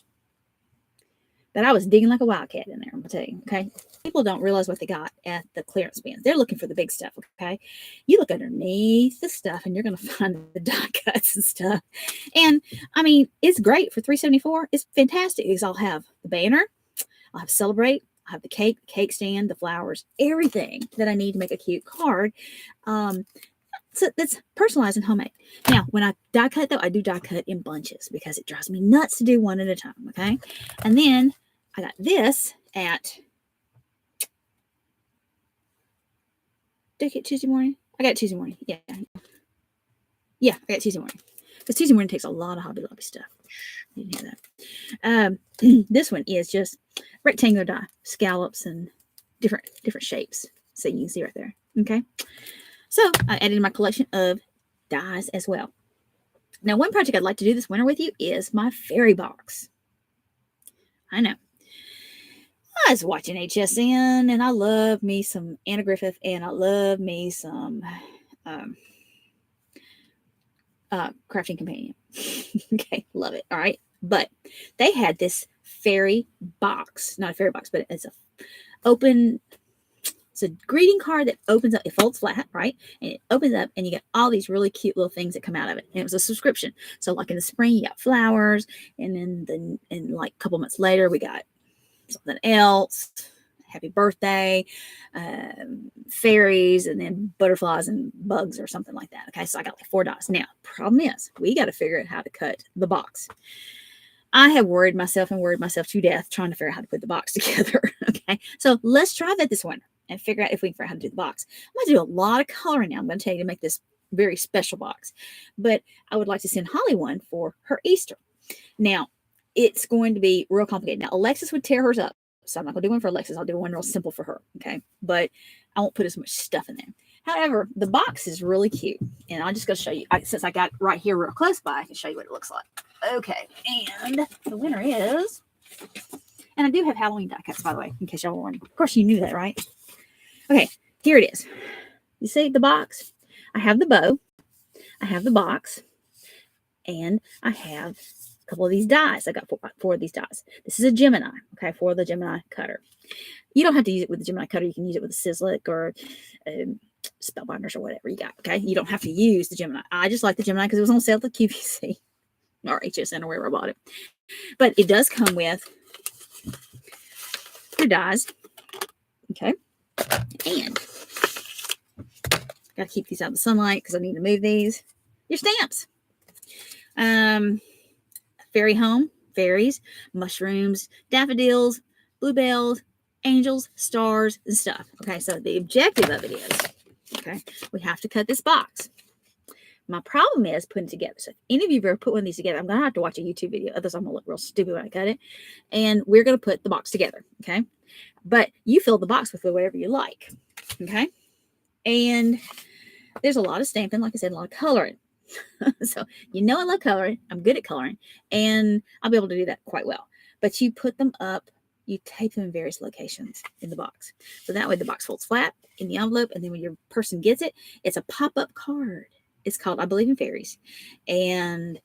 But I was digging like a wildcat in there, I'm going to tell you, okay? People don't realize what they got at the clearance bins. They're looking for the big stuff, okay? You look underneath the stuff and you're going to find the die cuts and stuff. And, I mean, it's great for $3.74. It's fantastic because I'll have the banner, I'll have Celebrate, I'll have the cake stand, the flowers, everything that I need to make a cute card. So that's personalized and homemade. Now, when I die cut, though, I do die cut in bunches because it drives me nuts to do one at a time, okay? And then I got this at, did I get Tuesday morning? I got Tuesday morning, yeah. Yeah, I got Tuesday morning. Because Tuesday morning takes a lot of Hobby Lobby stuff. You didn't hear that. This one is just rectangular die, scallops and different shapes. So you can see right there, okay? So I added my collection of dies as well. Now, one project I'd like to do this winter with you is my fairy box. I know. I was watching HSN and I love me some Anna Griffith and I love me some Crafting Companion. Okay, love it. All right. But they had this fairy box, not a fairy box, but it's a greeting card that opens up. It folds flat, right? And it opens up and you get all these really cute little things that come out of it. And it was a subscription. So like in the spring, you got flowers. And then like a couple months later, we got something else. Happy birthday, fairies, and then butterflies and bugs or something like that. Okay, so I got like $4. Now, problem is, we got to figure out how to cut the box. I have worried myself to death trying to figure out how to put the box together. Okay, so let's try that this winter and figure out if we can figure out how to do the box. I'm going to do a lot of coloring now. I'm going to tell you to make this very special box. But I would like to send Holly one for her Easter. Now, it's going to be real complicated. Now, Alexis would tear hers up. So I'm not going to do one for Alexis. I'll do one real simple for her. Okay. But I won't put as much stuff in there. However, the box is really cute. And I'm just going to show you. Since I got it right here real close by, I can show you what it looks like. Okay. And the winner is... And I do have Halloween die cuts, by the way, in case y'all were wondering. Of course, you knew that, right? Okay. Here it is. You see the box? I have the bow. I have the box. And I have a couple of these dies. I got four of these dies. This is a Gemini, okay, for the Gemini cutter. You don't have to use it with the Gemini cutter. You can use it with a Sizzlick or Spellbinders or whatever you got, okay? You don't have to use the Gemini. I just like the Gemini because it was on sale at the QVC or HSN or wherever I bought it. But it does come with your dies, okay? And got to keep these out of the sunlight because I need to move these. Your stamps. Fairy home, fairies, mushrooms, daffodils, bluebells, angels, stars, and stuff. Okay, so the objective of it is, okay, we have to cut this box. My problem is putting it together. So if any of you have ever put one of these together, I'm going to have to watch a YouTube video. Otherwise, I'm going to look real stupid when I cut it. And we're going to put the box together, okay? But you fill the box with whatever you like, okay? And there's a lot of stamping, like I said, a lot of coloring. So, I love coloring. I'm good at coloring. And I'll be able to do that quite well. But you put them up, you tape them in various locations in the box. So that way the box folds flat in the envelope. And then when your person gets it, it's a pop-up card. It's called I Believe in Fairies. And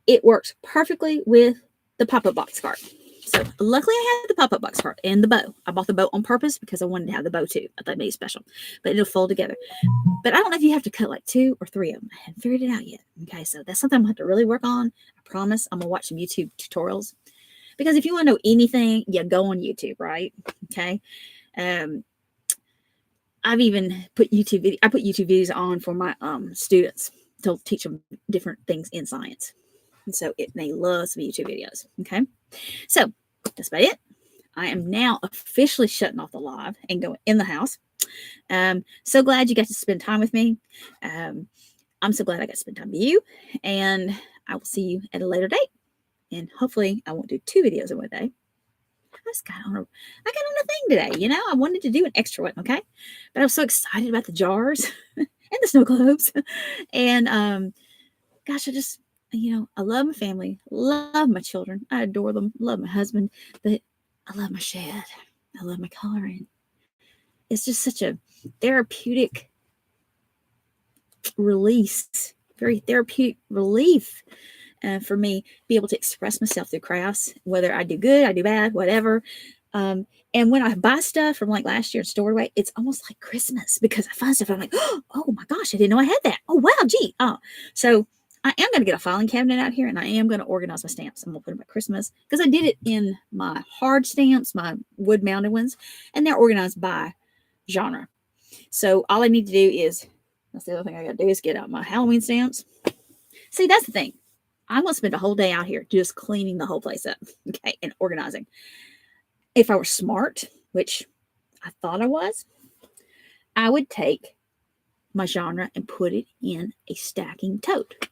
it works perfectly with the pop-up box card. So luckily I had the pop-up box card and the bow. I bought the bow on purpose because I wanted to have the bow too. I thought it'd be special. But it'll fold together. But I don't know if you have to cut like 2 or 3 of them. I haven't figured it out yet. Okay, so that's something I'm going to have to really work on. I promise I'm going to watch some YouTube tutorials. Because if you want to know anything, you go on YouTube, right? Okay. I've even put YouTube videos on for my students to teach them different things in science. And so they love some YouTube videos. Okay. So that's about it. I am now officially shutting off the live and going in the house. So glad you got to spend time with me. I'm so glad I got to spend time with you, and I will see you at a later date. And hopefully I won't do 2 videos in one day. I got on a thing today. I wanted to do an extra one, okay? But I was so excited about the jars and the snow globes. And gosh, I love my family, love my children. I adore them, love my husband, but I love my shed. I love my coloring. It's just such a therapeutic release, very therapeutic relief for me, be able to express myself through crafts, whether I do good, I do bad, whatever. And when I buy stuff from like last year and store away, it's almost like Christmas because I find stuff. I'm like, oh my gosh, I didn't know I had that. Oh, wow, gee. So I am going to get a filing cabinet out here, and I am going to organize my stamps. I'm going to put them at Christmas because I did it in my hard stamps, my wood mounted ones, and they're organized by genre. So all I need to do is, that's the other thing I got to do is get out my Halloween stamps. See, that's the thing. I'm going to spend a whole day out here just cleaning the whole place up, okay, and organizing. If I were smart, which I thought I was, I would take my genre and put it in a stacking tote,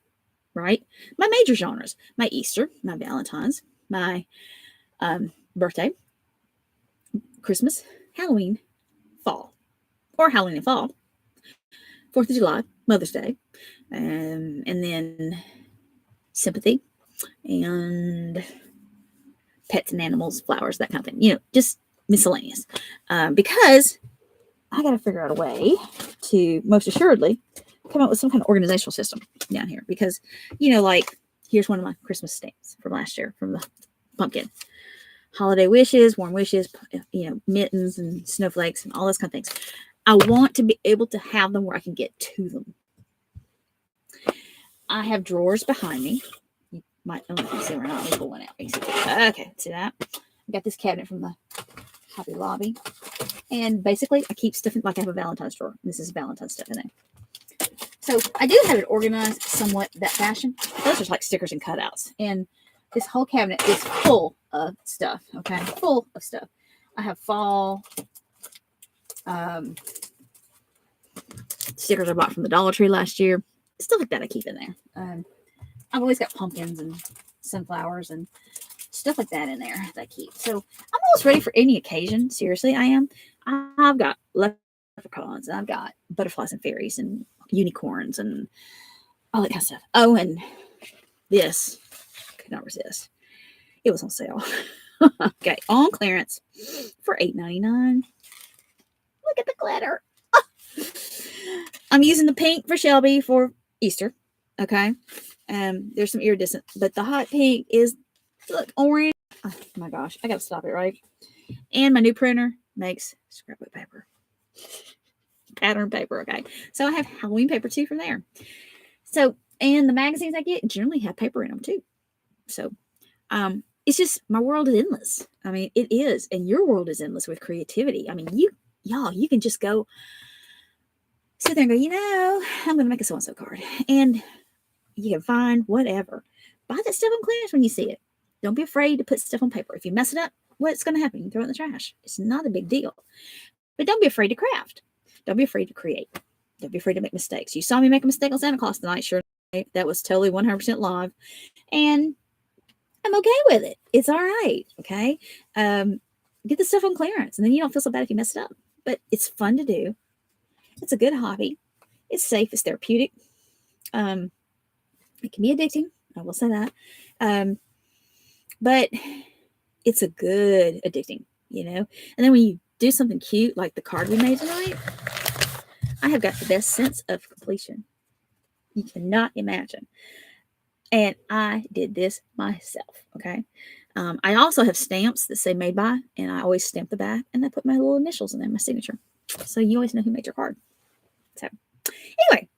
right? My major genres, my Easter, my Valentine's, my birthday, Christmas, Halloween, fall, or Halloween and fall, 4th of July, Mother's Day, and then sympathy and pets and animals, flowers, that kind of thing, just miscellaneous. Because I got to figure out a way to most assuredly come up with some kind of organizational system down here. Because, like here's one of my Christmas stamps from last year from the pumpkin. Holiday wishes, warm wishes, mittens and snowflakes and all those kind of things. I want to be able to have them where I can get to them. I have drawers behind me. You might don't know if you see or not. Let me pull one out. Okay, see that? I got this cabinet from the Hobby Lobby. And basically, I keep stuff like I have a Valentine's drawer. This is Valentine's stuff in there. So I do have it organized somewhat that fashion. Those are like stickers and cutouts. And this whole cabinet is full of stuff. Okay, full of stuff. I have fall stickers I bought from the Dollar Tree last year. Stuff like that I keep in there. I've always got pumpkins and sunflowers and stuff like that in there that I keep. So I'm almost ready for any occasion. Seriously, I am. I've got leprechauns, and I've got butterflies and fairies and unicorns and all that kind of stuff. Oh, and this, could not resist. It was on sale. Okay, on clearance for $8.99. Look at the glitter. I'm using the pink for Shelby for Easter. Okay. There's some iridescent, but the hot pink is, look, orange. Oh my gosh, I gotta stop it, right? And my new printer makes scrapbook paper. Pattern paper, okay. So I have Halloween paper too from there. So, and the magazines I get generally have paper in them too. So it's just, my world is endless. I mean, it is, and your world is endless with creativity. I mean, you can just go sit there and go, I'm going to make a so-and-so card. And you can find whatever. Buy that stuff on clearance when you see it. Don't be afraid to put stuff on paper. If you mess it up, what's going to happen? You can throw it in the trash. It's not a big deal. But don't be afraid to craft. Don't be afraid to create. Don't be afraid to make mistakes. You saw me make a mistake on Santa Claus tonight. Sure, that was totally 100% live. And I'm okay with it. It's all right. Okay. Get the stuff on clearance, and then you don't feel so bad if you mess it up. But it's fun to do. It's a good hobby. It's safe. It's therapeutic. It can be addicting. I will say that. But it's a good addicting, And then when you do something cute, like the card we made tonight, I have got the best sense of completion you cannot imagine. And I did this myself. Okay. I also have stamps that say made by, and I always stamp the back, and I put my little initials in there, my signature. So you always know who made your card. So anyway,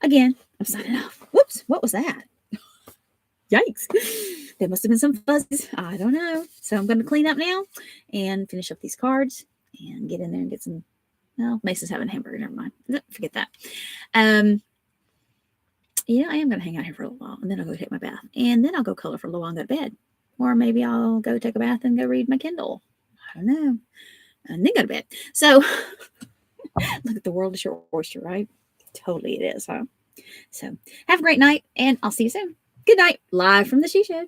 again, I'm signing off. Whoops, what was that? Yikes. There must have been some fuzzies. I don't know. So I'm going to clean up now and finish up these cards and get in there and get some, Mason's having a hamburger. Never mind. Forget that. I am going to hang out here for a little while, and then I'll go take my bath. And then I'll go color for a little while and go to bed. Or maybe I'll go take a bath and go read my Kindle. I don't know. And then go to bed. So Look at the world is your oyster, right? Totally it is, huh? So have a great night, and I'll see you soon. Good night, live from the She Shed.